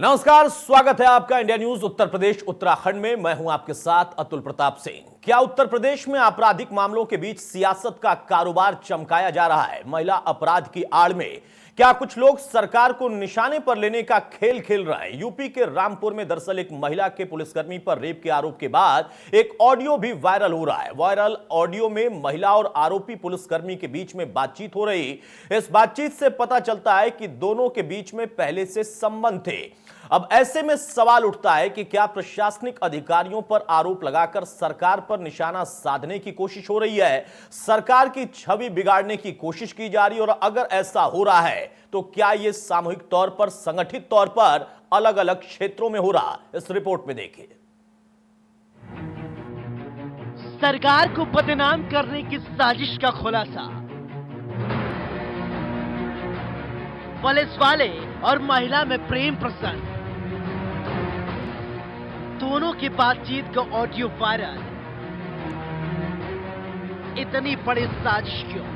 नमस्कार, स्वागत है आपका इंडिया न्यूज उत्तर प्रदेश उत्तराखंड में। मैं हूं आपके साथ अतुल प्रताप सिंह। क्या उत्तर प्रदेश में आपराधिक मामलों के बीच सियासत का कारोबार चमकाया जा रहा है? महिला अपराध की आड़ में क्या कुछ लोग सरकार को निशाने पर लेने का खेल खेल रहे हैं? यूपी के रामपुर में दरअसल एक महिला के पुलिसकर्मी पर रेप के आरोप के बाद एक ऑडियो भी वायरल हो रहा है। वायरल ऑडियो में महिला और आरोपी पुलिसकर्मी के बीच में बातचीत हो रही। इस बातचीत से पता चलता है कि दोनों के बीच में पहले से संबंध थे। अब ऐसे में सवाल उठता है कि क्या प्रशासनिक अधिकारियों पर आरोप लगाकर सरकार पर निशाना साधने की कोशिश हो रही है? सरकार की छवि बिगाड़ने की कोशिश की जा रही है? और अगर ऐसा हो रहा है तो क्या यह सामूहिक तौर पर, संगठित तौर पर अलग अलग क्षेत्रों में हो रहा? इस रिपोर्ट में देखिए। सरकार को बदनाम करने की साजिश का खुलासा। पुलिस वाले और महिला में प्रेम प्रसंग, दोनों की बातचीत का ऑडियो वायरल। इतनी बड़ी साजिश क्यों?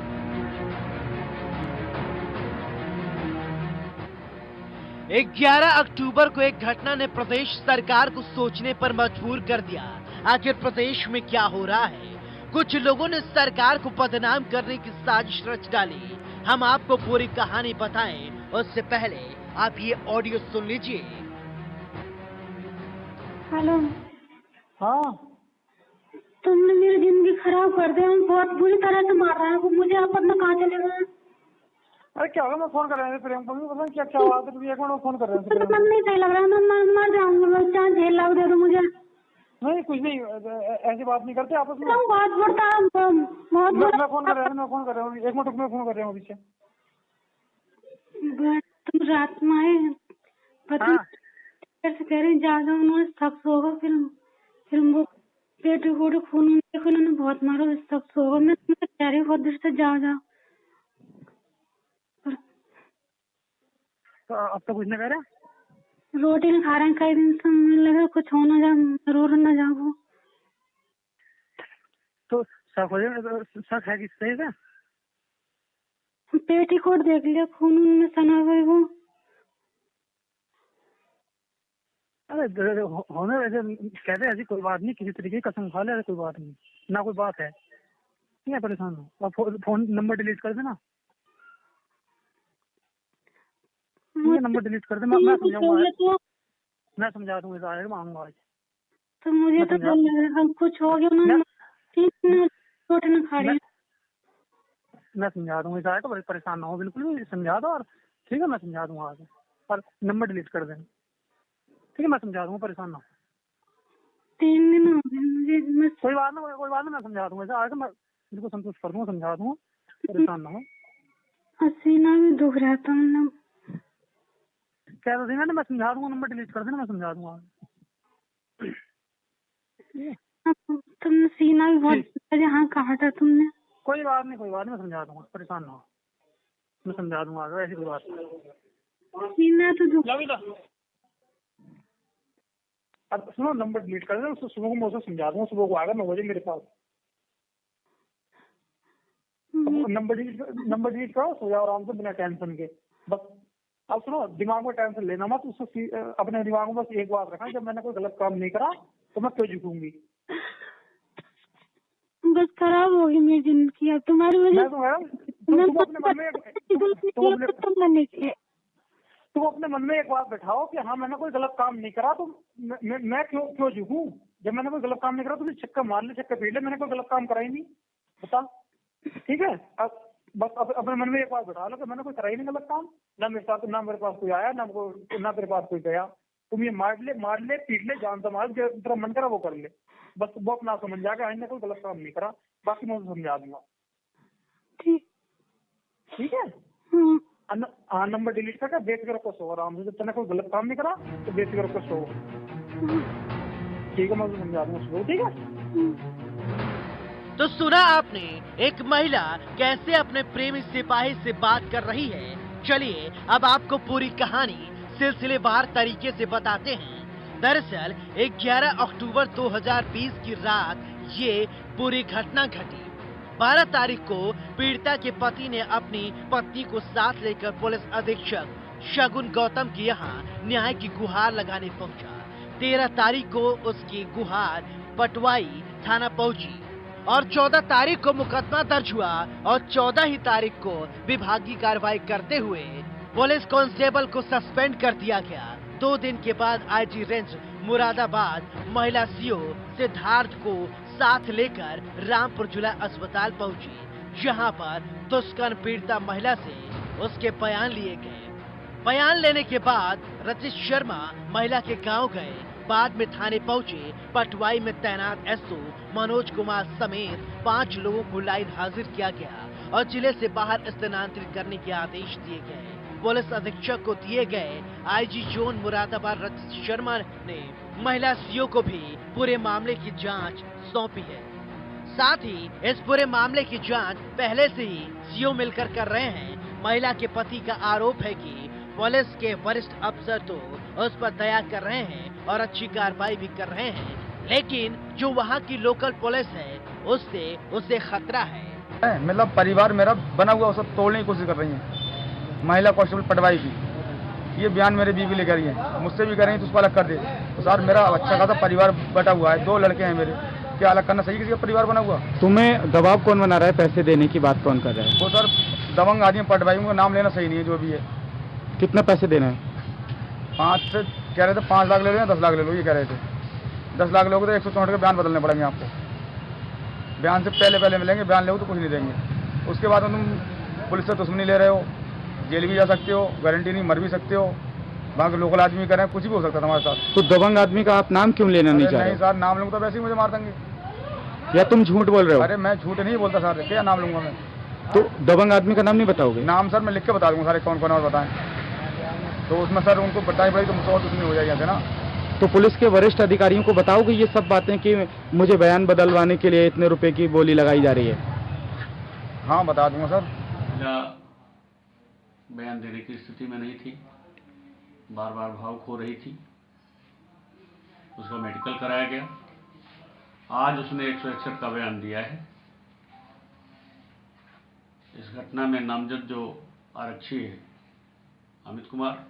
एक 11 अक्टूबर को एक घटना ने प्रदेश सरकार को सोचने पर मजबूर कर दिया। आखिर प्रदेश में क्या हो रहा है? कुछ लोगों ने सरकार को बदनाम करने की साजिश रच डाली। हम आपको पूरी कहानी बताएं, उससे पहले आप ये ऑडियो सुन लीजिए। हेलो। हाँ, तुमने मेरी जिंदगी खराब कर दी। हम बहुत बुरी तरह से मार रहा है मुझे। आप अपना कहाँ चले गए? अरे क्या होगा? मैं फोन कर रहा हूँ प्रेम को, पता क्या क्या हुआ? तो एक मिनट फोन कर रहे हैं। मन नहीं सही लग रहा है। मैं मर जाऊंगा। चाहे जेल लग दे दो मुझे। नहीं, कुछ नहीं, ऐसी बात नहीं करते आपस में। बहुत बुरा, बहुत बुरा। मैं फोन कर रहा हूँ, एक मिनट में फोन कर रहा हूँ अभी से। तुम रात में आए, पता कैसे कह रही ज्यादा उन्होंने सख्त होगा। फिर वो पेट को खून उन्होंने बहुत मारा, सख्त होगा। मैं तुम्हें कह रही हूँ बहुत देर से जाओ। तो अब तो कुछ नहीं कह रहे। रोटी नहीं खा रहे हैं कई दिन से। मुझे लगा कुछ हो ना जाए, रो ना जाओ। तो शक हो जाए, शक है किस सही का? पेटीकोट देख लिया, खून में सना हुआ वो। अरे होने वैसे कहते ऐसी कोई बात नहीं, किसी तरीके की कसम खा ले, कोई बात नहीं ना, कोई बात है। क्या परेशान हो? और फोन नंबर डिलीट कर देना। ये नंबर डिलीट कर दे। मैं समझाऊंगा, मैं समझा दूंगा। आएगा मांगूंगा आज। तो मुझे तो डर लग रहा है कुछ हो गया ना। रोटी ना खा रही। मैं समझा दूंगा इस आएगा, परेशान ना हो, बिल्कुल भी समझा दो। और ठीक है, मैं समझा दूंगा आगे। और नंबर डिलीट कर देना, ठीक है? मैं समझा दूंगा, परेशान ना हो। 3 दिन हो गए मुझे। कोई बात नहीं, मैं समझा दूंगा। ऐसा आएगा, मैं बिल्कुल संतुष्ट कर दूंगा, समझा दूंगा, परेशान ना हो। पसीना भी दुख रहा था। मतलब क्या तो मैं समझा दूंगा, नंबर डिलीट कर देना, मैं समझा दूंगा। तुमने सीना भी बहुत जहाँ काटा तुमने। कोई बात नहीं, मैं समझा दूंगा, परेशान ना हो। मैं समझा दूंगा, ऐसी कोई बात नहीं। सीना तो दुख। अब सुनो, नंबर डिलीट कर देना। उसको सुबह को मैं उसे समझा दूंगा। सुबह को आएगा 9 बजे मेरे पास। नंबर डिलीट करो, सो जाओ आराम से, बिना टेंशन के। बस अब सुनो, दिमाग में टेंशन लेना मत। उसको अपने दिमाग में बस एक बात रखना, जब मैंने कोई गलत काम नहीं करा तो मैं क्यों झुकूंगी। बस खराब होगी मेरी जिंदगी अब तुम्हारी वजह। तुम अपने मन में एक बात बैठाओ कि हाँ, मैंने कोई गलत काम नहीं करा, तो मैं क्यों झुकूं? जब मैंने कोई गलत काम नहीं करा तो चक्कर मार ले, चक्कर पीट ले। मैंने कोई गलत काम करा ही नहीं, बता। ठीक है? अब बस अपने मन में एक बात बैठा लो कि मैंने कोई करा ही नहीं गलत काम। ना मेरे साथ, ना मेरे पास कोई आया, ना तेरे पास कोई गया। तुम ये मार ले, पीट ले, जान से मार, जो तेरा मन करा वो कर ले। बस वो अपना समझ जाएगा, मैंने कोई गलत काम नहीं करा। बाकी मैं उसे समझा दूंगा। ठीक है? हाँ, नंबर डिलीट करके बेफिक्र रखो, सो आराम से। जब तूने कोई गलत काम नहीं करा तो बेफिक्र रखो, सो। ठीक है, मैं उसे समझा दूंगा, सो। ठीक है? तो सुना आपने एक महिला कैसे अपने प्रेमी सिपाही से बात कर रही है। चलिए अब आपको पूरी कहानी सिलसिलेवार तरीके से बताते हैं। दरअसल 11 अक्टूबर 2020 की रात ये पूरी घटना घटी। 12 तारीख को पीड़िता के पति ने अपनी पत्नी को साथ लेकर पुलिस अधीक्षक शगुन गौतम के यहाँ न्याय की गुहार लगाने पहुंचा। 13 तारीख को उसकी गुहार पटवाई थाना पहुंची और 14 तारीख को मुकदमा दर्ज हुआ और 14 ही तारीख को विभागीय कार्रवाई करते हुए पुलिस कांस्टेबल को सस्पेंड कर दिया गया। 2 दिन के बाद आईजी रेंज मुरादाबाद महिला सीओ सिद्धार्थ को साथ लेकर रामपुर जिला अस्पताल पहुंची, जहां पर दुष्कर्म पीड़िता महिला से उसके बयान लिए गए। बयान लेने के बाद रचित शर्मा महिला के गांव गए। बाद में थाने पहुंचे पटवाई में तैनात एसओ मनोज कुमार समेत 5 लोगों को लाइन हाजिर किया गया और जिले से बाहर स्थानांतरित करने के आदेश दिए गए। पुलिस अधीक्षक को दिए गए आईजी जोन मुरादाबाद रचित शर्मा ने महिला सीओ को भी पूरे मामले की जांच सौंपी है। साथ ही इस पूरे मामले की जांच पहले से ही सीओ मिलकर कर रहे हैं। महिला के पति का आरोप है कि पुलिस के वरिष्ठ अफसर तो उस पर दया कर रहे हैं और अच्छी कार्रवाई भी कर रहे हैं, लेकिन जो वहाँ की लोकल पुलिस है उससे खतरा है। मतलब परिवार मेरा बना हुआ उसे तोड़ने की कोशिश कर रही है महिला कांस्टेबल पटवाई की। ये बयान मेरे बीवी लेकर रही है, मुझसे भी कर रही है तो उसको अलग कर दे। तो सर मेरा अच्छा खासा परिवार बटा हुआ है, 2 लड़के हैं मेरे, क्या अलग करना सही? किसी का परिवार बना हुआ? तुम्हें दबाव कौन बना रहा है? पैसे देने की बात कौन कर रहा है? वो सर दबंग आदमी पटवाई, उनका नाम लेना सही नहीं है जो भी है। कितना पैसे देना है? 5 से कह रहे थे 5 लाख ले लो या 10 लाख ले लो, ये कह रहे थे। 10 लाख लोगे तो 164 के बयान बदलने पड़ेंगे आपको। बयान से पहले मिलेंगे, बयान लोगे तो कुछ नहीं देंगे। उसके बाद तुम पुलिस से दुश्मनी ले रहे हो, जेल भी जा सकते हो, गारंटी नहीं, मर भी सकते हो। बाकी लोकल आदमी करें, कुछ भी हो सकता है हमारे साथ। तो दबंग आदमी का आप नाम क्यों लेना नहीं चाह रहे? नहीं सर, नाम लूंगा तो वैसे ही मुझे मार देंगे। या तुम झूठ बोल रहे हो? अरे मैं झूठ नहीं बोलता सर, क्या नाम लूंगा मैं? तो दबंग आदमी का नाम नहीं बताओगे? नाम सर मैं लिख के बता दूंगा सारे कौन कौन और बताएं। तो उसमें सर उनको बताई पड़ी तो मुझसे और दुश्मनी हो जाएगी ना। तो पुलिस के वरिष्ठ अधिकारियों को बताओगे ये सब बातें कि मुझे बयान बदलवाने के लिए इतने रुपए की बोली लगाई जा रही है? हाँ बता दूंगा सर। बयान देने की स्थिति में नहीं थी, बार बार भावुक हो रही थी, उसका मेडिकल कराया गया। आज उसने 161 का बयान दिया है। इस घटना में नामजद जो आरक्षी है अमित कुमार,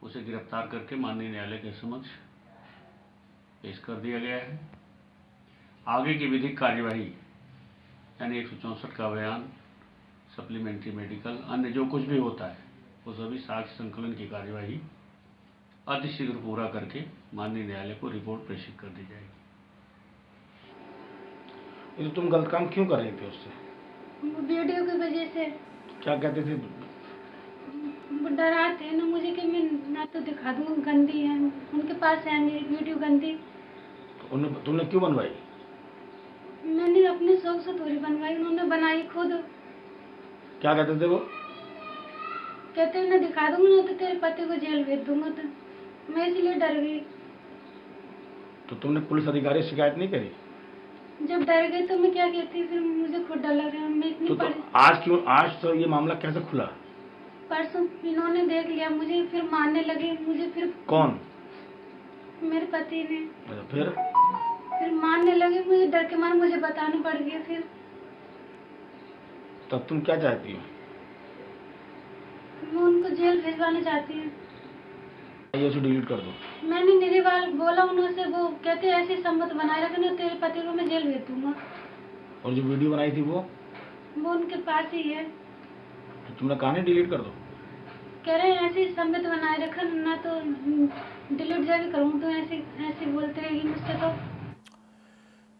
उसे गिरफ्तार करके माननीय न्यायालय के समक्ष पेश कर दिया गया है। आगे की विधिक कार्यवाही यानी 164 का बयान, सप्लीमेंट्री मेडिकल, अन्य जो कुछ भी होता है वो सभी साक्ष्य संकलन की कार्यवाही अतिशीघ्र पूरा करके माननीय न्यायालय को रिपोर्ट प्रेषित कर दी जाएगी। ये तो तुम गलत काम क्यों कर रही थी उससे? वीडियो की वजह से। क्या कहते थे? वो डराते हैं ना मुझे कि मैं ना तो दिखा दूँ गंदी है, उनके पास है मेरी वीडियो गंदी। तो तुमने क्यों बनवाई? मैंने अपने शौक से थोड़ी बनवाई, उन्होंने बनाई खुद। क्या कहते थे वो? कहते हैं ना दिखा दूंगा ना तो तेरे पति को जेल भेज दूंगा। तो मैं इसलिए डर गई। तो तुमने पुलिस अधिकारी से शिकायत नहीं करी? जब डर गई तो मैं क्या कहती, फिर मुझे खुद डर लग रहा। मैं इतनी आज तो ये मामला कैसे खुला? परसों इन्होंने देख लिया मुझे, फिर मारने लगे मुझे। फिर कौन? मेरे पति ने। फिर मारने लगे मुझे, डर के मार मुझे बताना पड़ गया। फिर तब तुम क्या चाहती हो? मैं उनको जेल भिजवाना चाहती हूँ। ये उसे डिलीट कर दो। मैंने निरीवाल बोला उन्होंने, वो कहते ऐसी संबंध बनाए रखना, तेरे पति को मैं जेल भेज दूंगा। और जो वीडियो बनाई थी वो उनके पास ही है। तो तुमने कहा नहीं डिलीट कर दो? कह रहे हैं ऐसी संबंध बनाए रखना, ना तो डिलीट जाके करूँ तो ऐसे बोलते रहेगी मुझसे। तो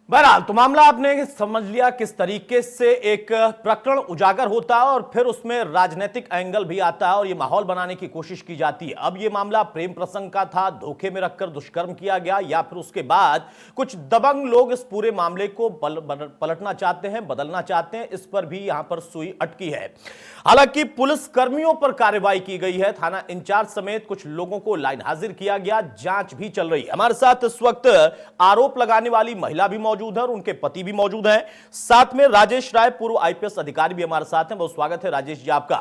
बहरहाल तो मामला आपने समझ लिया किस तरीके से एक प्रकरण उजागर होता है और फिर उसमें राजनीतिक एंगल भी आता है और ये माहौल बनाने की कोशिश की जाती है। अब ये मामला प्रेम प्रसंग का था, धोखे में रखकर दुष्कर्म किया गया, या फिर उसके बाद कुछ दबंग लोग इस पूरे मामले को पलटना चाहते हैं, बदलना चाहते हैं, इस पर भी यहां पर सुई अटकी है। हालांकि पुलिस कर्मियों पर कार्रवाई की गई है, थाना इंचार्ज समेत कुछ लोगों को लाइन हाजिर किया गया, जांच भी चल रही है। हमारे साथ इस वक्त आरोप लगाने वाली महिला भी मौजूद है और उनके पति भी मौजूद हैं। साथ में राजेश राय, पूर्व आईपीएस अधिकारी भी हमारे साथ हैं। बहुत स्वागत है राजेश जी आपका।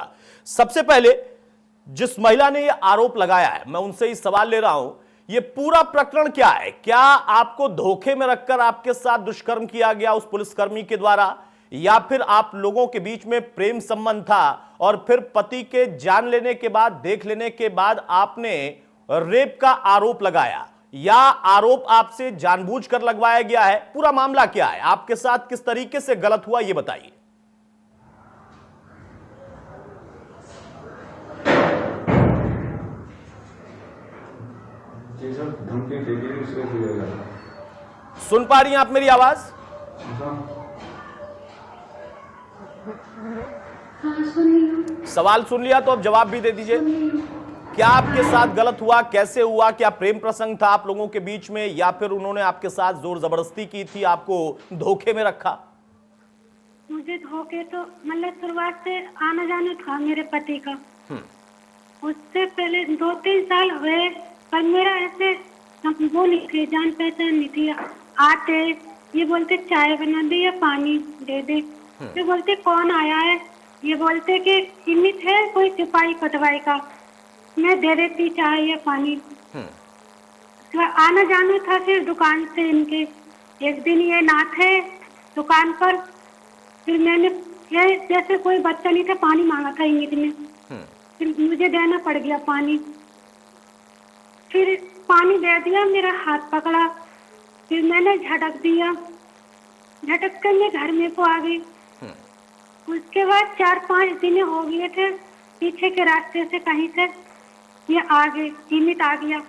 सबसे पहले जिस महिला ने यह आरोप लगाया है, मैं उनसे ही सवाल ले रहा हूं, यह पूरा प्रकरण क्या है? क्या आपको धोखे में रखकर आपके साथ दुष्कर्म किया गया उस पुलिसकर्मी के द्वारा, या फिर आप लोगों के बीच में प्रेम संबंध था और फिर पति के जान लेने के बाद, देख लेने के बाद आपने रेप का आरोप लगाया, या आरोप आपसे जानबूझकर लगवाया गया है? पूरा मामला क्या है, आपके साथ किस तरीके से गलत हुआ, यह बताइए। सुन पा रही हैं आप मेरी आवाज? सवाल सुन लिया तो अब जवाब भी दे दीजिए। क्या आपके साथ गलत हुआ, कैसे हुआ? क्या प्रेम प्रसंग था आप लोगों के बीच में, या फिर उन्होंने आपके साथ जोर जबरदस्ती की थी, आपको धोखे में रखा? मुझे धोखे तो मतलब शुरुआत से आना जाना था मेरे पति का। उससे पहले 2-3 साल हुए, पर मेरा ऐसे वो नहीं थे, जान पहचान नहीं थी। आते ये बोलते चाय बना दे या पानी दे दे, ये बोलते कौन आया है, ये बोलते कि इमित है कोई सिपाही पटवाई का, मैं दे देती चाय या पानी। तो आना जाना था फिर दुकान से इनके। एक दिन ये ना थे दुकान पर, फिर मैंने ये जैसे कोई बच्चा नहीं था, पानी मांगा था इमित ने, फिर मुझे देना पड़ गया पानी। फिर पानी दे दिया, मेरा हाथ पकड़ा, फिर मैंने झटक दिया, झटक कर मैं घर में को आ गई। उसके बाद 4-5 दिन हो गए थे, पीछे के रास्ते से कहीं से ये आ गए, इमित आ गया।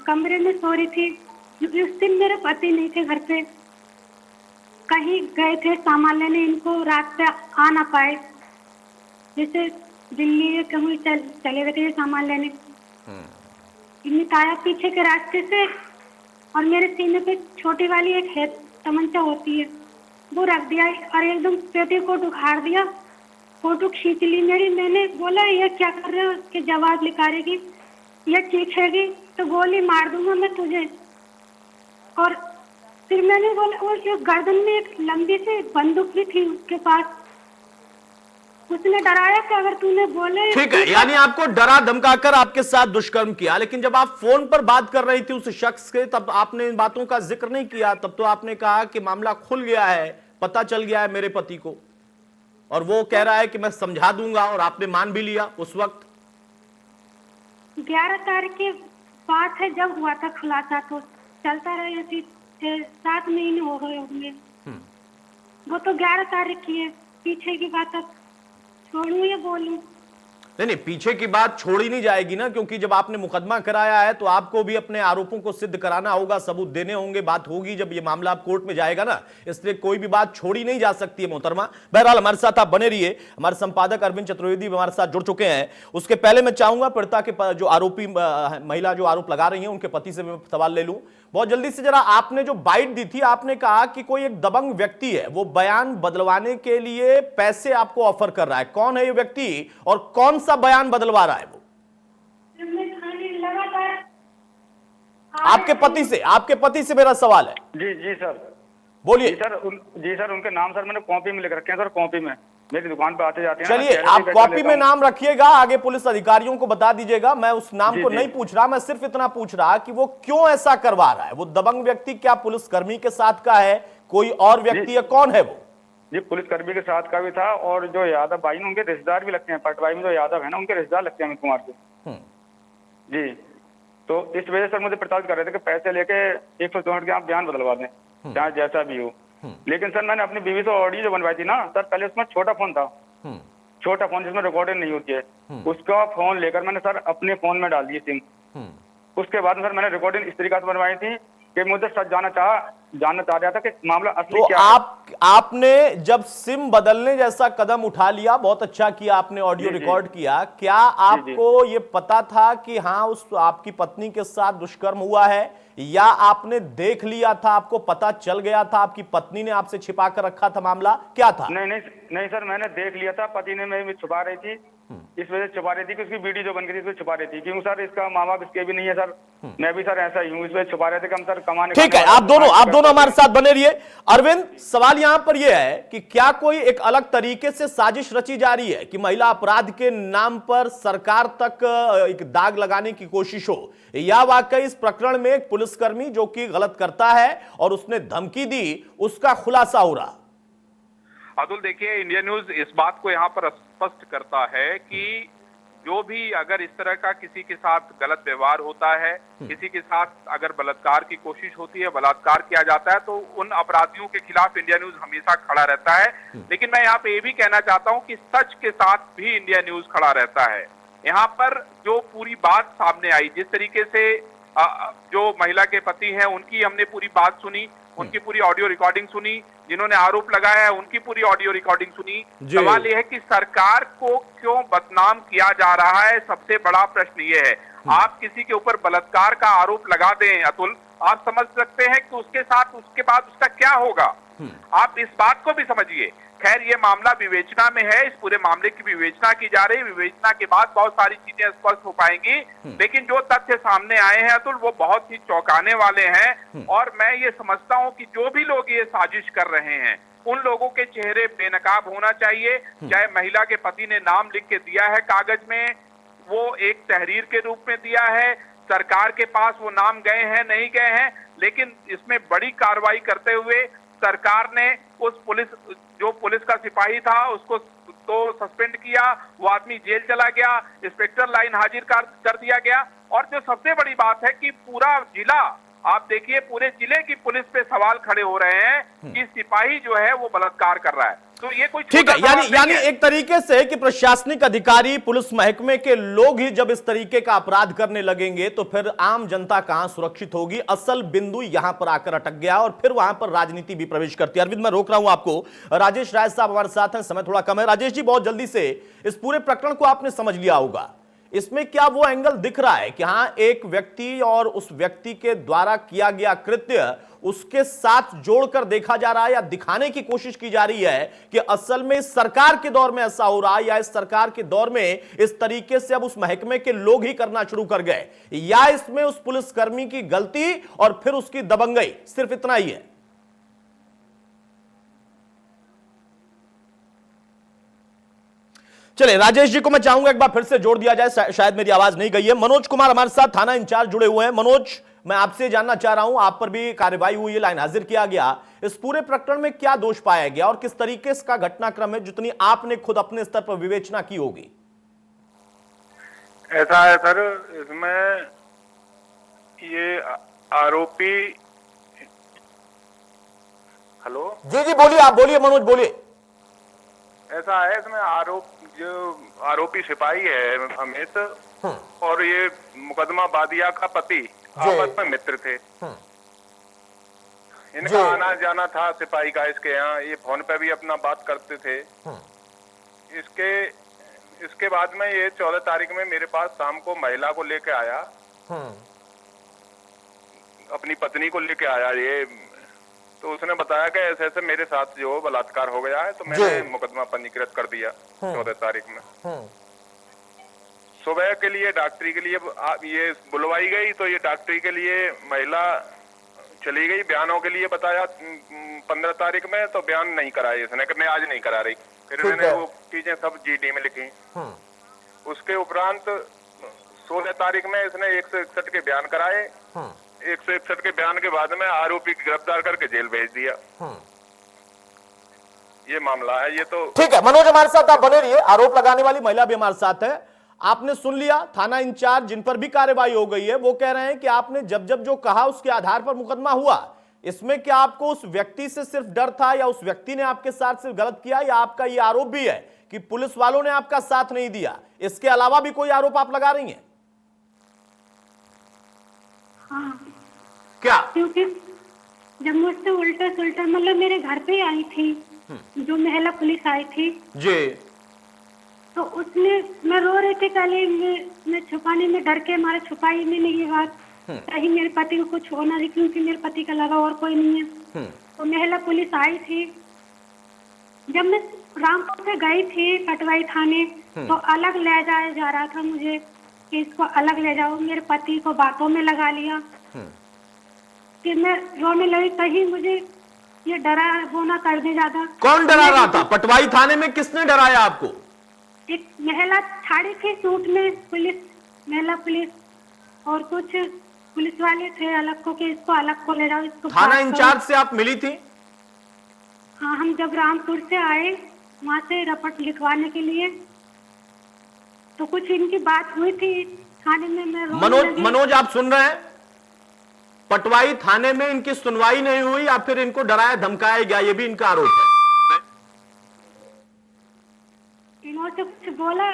कमरे में सो रही थी, उस दिन मेरे पति नहीं थे घर पे, कहीं गए थे सामान लेने, इनको रात पे आ ना पाए, जैसे दिल्ली कहीं चले गए थे सामान लेने। इमित आया पीछे के रास्ते से और मेरे सीने पे छोटी वाली एक है तमंचा होती है, वो रख दिया और एकदम पेटी को उखाड़ दिया, फोटो खींच ली मेरी। मैंने बोला ये क्या कर रहे हो, उसके जवाब निकालेगी, ये चीखेगी तो गोली मार दूंगा मैं तुझे। और फिर मैंने बोला, वो एक गर्दन में एक लंबी सी बंदूक भी थी उसके पास, उसने डराया कि अगर तूने बोले। ठीक है, यानी आपको डरा धमकाकर आपके साथ दुष्कर्म किया, लेकिन जब आप फोन पर बात कर रही थी उस शख्स के, तब आपने इन बातों का जिक्र नहीं किया। तब तो आपने कहा कि मामला खुल गया है, पता चल गया है मेरे पति को, और वो कह रहा है कि मैं समझा दूंगा, और आपने मान भी लिया उस वक्त। 11 तारीख की बात है जब हुआ था खुलासा, तो चलता रहे ऐसी 7 महीने हो गए होंगे। वो तो 11 तारीख की है, पीछे की बात अब छोड़ू या बोलूं? नहीं, पीछे की बात छोड़ी नहीं जाएगी ना, क्योंकि जब आपने मुकदमा कराया है तो आपको भी अपने आरोपों को सिद्ध कराना होगा, सबूत देने होंगे, बात होगी जब ये मामला आप कोर्ट में जाएगा ना, इसलिए कोई भी बात छोड़ी नहीं जा सकती है मोहतरमा। बहरहाल हमारे साथ आप बने रहिए, हमारे संपादक अरविंद चतुर्वेदी हमारे साथ जुड़ चुके हैं। उसके पहले मैं चाहूंगा पीड़िता के जो आरोपी महिला जो आरोप लगा रही है उनके पति से मैं सवाल ले लूं बहुत जल्दी से। जरा आपने जो बाइट दी थी, आपने कहा कि कोई एक दबंग व्यक्ति है, वो बयान बदलवाने के लिए पैसे आपको ऑफर कर रहा है। कौन है ये व्यक्ति और कौन सा बयान बदलवा रहा है वो? लगातार आपके पति से मेरा सवाल है। जी सर, बोलिए। जी सर, उनके नाम सर मैंने कॉपी में लिख रखे हैं सर, कॉपी में मेरी दुकान पे आते जाते हैं। चलिए, आप कॉपी में नाम रखिएगा, आगे पुलिस अधिकारियों को बता दीजिएगा। मैं उस नाम को नहीं पूछ रहा, मैं सिर्फ इतना पूछ रहा कि वो क्यों ऐसा करवा रहा है। वो दबंग व्यक्ति क्या पुलिसकर्मी के साथ का है, कोई और व्यक्ति है, कौन है वो? जी, पुलिसकर्मी के साथ का भी था, और जो यादव भाई उनके रिश्तेदार भी लगते हैं, पटवाई में जो यादव है ना, उनके रिश्तेदार लगते हैं अमित कुमार के। जी, तो इस वजह से मुझे प्रताड़ित कर रहे थे कि पैसे लेके 164 के आप बयान बदलवा दें, चाहे जैसा भी हो। लेकिन सर मैंने अपनी बीवी से ऑडियो जो बनवाई थी ना सर, पहले उसमें छोटा फोन था, छोटा फोन जिसमें रिकॉर्डिंग नहीं होती है, उसका फोन लेकर मैंने सर अपने फोन में डाल दिए सिम। उसके बाद सर मैंने रिकॉर्डिंग इस तरीके से बनवाई थी कि मुझे सच जानना चाह रहा था कि मामला असली क्या है। आपने जब सिम बदलने जैसा कदम उठा लिया, बहुत अच्छा किया, आपने ऑडियो रिकॉर्ड किया। क्या आपको ये पता था कि हाँ उस आपकी पत्नी के साथ दुष्कर्म हुआ है, या आपने देख लिया था, आपको पता चल गया था, आपकी पत्नी ने आपसे छिपा कर रखा था, मामला क्या था? नहीं सर, मैंने देख लिया था, पति ने मैं छुपा रही थी, इस वजह से छुपा रही थी कि उसकी वीडियो जो बन गई थी उसमें छुपा रही थी, क्योंकि सर इसका माँ बाप इसके भी नहीं है सर, मैं भी सर ऐसा ही हूँ, इस वजह छुपा रहे थे कि हम सर कमाने। ठीक है, आप दोनों हमारे साथ बने रहिए। अरविंद, सवाल यहां पर यह है कि क्या कोई एक अलग तरीके से साजिश रची जा रही है कि महिला अपराध के नाम पर सरकार तक एक दाग लगाने की कोशिश हो, या वाकई इस प्रकरण में एक पुलिसकर्मी जो कि गलत करता है और उसने धमकी दी, उसका खुलासा हो रहा? अतुल देखिए, इंडिया न्यूज इस बात को यहाँ पर स्पष्ट करता है कि जो भी अगर इस तरह का किसी के साथ गलत व्यवहार होता है, किसी के साथ अगर बलात्कार की कोशिश होती है, बलात्कार किया जाता है, तो उन अपराधियों के खिलाफ इंडिया न्यूज हमेशा खड़ा रहता है। लेकिन मैं यहाँ पे ये भी कहना चाहता हूँ कि सच के साथ भी इंडिया न्यूज खड़ा रहता है। यहाँ पर जो पूरी बात सामने आई, जिस तरीके से जो महिला के पति हैं उनकी हमने पूरी बात सुनी, उनकी पूरी ऑडियो रिकॉर्डिंग सुनी, जिन्होंने आरोप लगाया है उनकी पूरी ऑडियो रिकॉर्डिंग सुनी। सवाल यह है कि सरकार को क्यों बदनाम किया जा रहा है, सबसे बड़ा प्रश्न ये है। आप किसी के ऊपर बलात्कार का आरोप लगा दें अतुल, आप समझ सकते हैं कि उसके साथ उसके बाद उसका क्या होगा। आप इस बात को भी समझिए। खैर, ये मामला विवेचना में है, इस पूरे मामले की विवेचना की जा रही है। विवेचना के बाद बहुत सारी चीजें स्पष्ट हो पाएंगी, लेकिन जो तथ्य सामने आए हैं अतुल, वो बहुत ही चौंकाने वाले हैं। और मैं ये समझता हूं कि जो भी लोग ये साजिश कर रहे हैं, उन लोगों के चेहरे बेनकाब होना चाहिए। चाहे महिला के पति ने नाम लिख के दिया है कागज में, वो एक तहरीर के रूप में दिया है, सरकार के पास वो नाम गए हैं नहीं गए हैं, लेकिन इसमें बड़ी कार्रवाई करते हुए सरकार ने उस जो पुलिस का सिपाही था उसको तो सस्पेंड किया, वो आदमी जेल चला गया, इंस्पेक्टर लाइन हाजिर कर दिया गया। और जो सबसे बड़ी बात है कि पूरा जिला, आप देखिए, पूरे जिले की पुलिस पे सवाल खड़े हो रहे हैं कि सिपाही जो है वो बलात्कार कर रहा है। तो ये कोई ठीक है, यानी एक तरीके से कि प्रशासनिक अधिकारी, पुलिस महकमे के लोग ही जब इस तरीके का अपराध करने लगेंगे तो फिर आम जनता कहां सुरक्षित होगी। असल बिंदु यहां पर आकर अटक गया और फिर वहां पर राजनीति भी प्रवेश करती है। अरविंद, मैं रोक रहा हूं आपको। राजेश राय साहब हमारे साथ हैं, समय थोड़ा कम है। राजेश जी, बहुत जल्दी से इस पूरे प्रकरण को आपने समझ लिया होगा, इसमें क्या वो एंगल दिख रहा है कि हां, एक व्यक्ति और उस व्यक्ति के द्वारा किया गया कृत्य उसके साथ जोड़कर देखा जा रहा है या दिखाने की कोशिश की जा रही है कि असल में इस सरकार के दौर में ऐसा हो रहा है, या इस सरकार के दौर में इस तरीके से अब उस महकमे के लोग ही करना शुरू कर गए, या इसमें उस पुलिसकर्मी की गलती और फिर उसकी दबंगई, सिर्फ इतना ही है? चलिए, राजेश जी को मैं चाहूंगा एक बार फिर से जोड़ दिया जाए, शायद मेरी आवाज नहीं गई है। मनोज कुमार हमारे साथ थाना इंचार्ज जुड़े हुए हैं। मनोज, मैं आपसे जानना चाह रहा हूं, आप पर भी कार्रवाई हुई है, लाइन हाजिर किया गया, इस पूरे प्रकरण में क्या दोष पाया गया और किस तरीके से का घटनाक्रम है, जितनी आपने खुद अपने स्तर पर विवेचना की होगी? ऐसा है सर, इसमें ये आरोपी, हेलो जी जी बोलिए, आप बोलिए मनोज, बोलिए। ऐसा है, इसमें जो आरोपी सिपाही है अमित और ये मुकदमा बादिया का पति आपस में मित्र थे। इनका आना जाना था सिपाही का इसके यहाँ, ये फोन पे भी अपना बात करते थे। इसके बाद में ये 14 तारीख में मेरे पास शाम को महिला को लेके आया, अपनी पत्नी को लेके आया ये, तो उसने बताया कि ऐसे ऐसे मेरे साथ जो बलात्कार हो गया है, तो मैंने मुकदमा पंजीकृत कर दिया 14 तारीख में। सुबह के लिए डॉक्टरी के लिए ये बुलवाई गई, तो ये डॉक्टरी के लिए महिला चली गई, बयानों के लिए बताया 15 तारीख में, तो बयान नहीं कराए इसने कि मैं आज नहीं करा रही। फिर मैंने वो चीजें सब जीडी में लिखी। उसके उपरांत 16 तारीख में इसने 161 के बयान कराए। 161 के बयान के बाद में आरोपी गिरफ्तार करके जेल भेज दिया। ये मामला है। ये तो ठीक है मनोज, हमारे साथ आप बने रहिए। आरोप लगाने वाली महिला भी हमारे साथ है। आपने सुन लिया, थाना इंचार्ज जिन पर भी कार्रवाई हो गई है वो कह रहे हैं कि आपने जब जब जो कहा उसके आधार पर मुकदमा हुआ। इसमें क्या आपको उस व्यक्ति से सिर्फ डर था, या उस व्यक्ति ने आपके साथ सिर्फ गलत किया, या आपका ये आरोप भी है कि पुलिस वालों ने आपका साथ नहीं दिया? इसके अलावा भी कोई आरोप आप लगा रही हैं? हाँ। क्या? क्योंकि जब मुझसे उल्टा सुल्टा, मतलब मेरे घर पे आई थी जो महिला पुलिस आई थी जी, तो उसने, मैं रो रही थी पहले, मैं छुपाने में डर के मारे छुपाई मैंने ये बात, कहीं मेरे पति को कुछ होना नहीं, क्योंकि मेरे पति के अलावा और कोई नहीं है। तो महिला पुलिस आई थी। जब मैं रामपुर से गई थी कटवाई थाने, तो अलग ले जाया जा रहा था मुझे कि इसको अलग ले जाओ। मेरे पति को बातों में लगा लिया कि मैं रोने लगी, कहीं मुझे ये डरा वो ना कर दे ज्यादा। कौन डरा रहा था? पटवाई थाने में किसने डराया आपको? एक महिला खड़ी थी सूट में, पुलिस, महिला पुलिस, और कुछ पुलिस वाले थे अलग को कि इसको अलग को ले जाओ, इसको। थाना इंचार्ज से आप मिली थी? हाँ, हम जब रामपुर से आए वहाँ से रपट लिखवाने के लिए, तो कुछ इनकी बात हुई थी थाने में। मैं मनोज आप सुन रहे हैं? पटवाई थाने में इनकी सुनवाई नहीं हुई या फिर इनको डराया धमकाया गया, ये भी इनका आरोप है। इन्होंने कुछ बोला,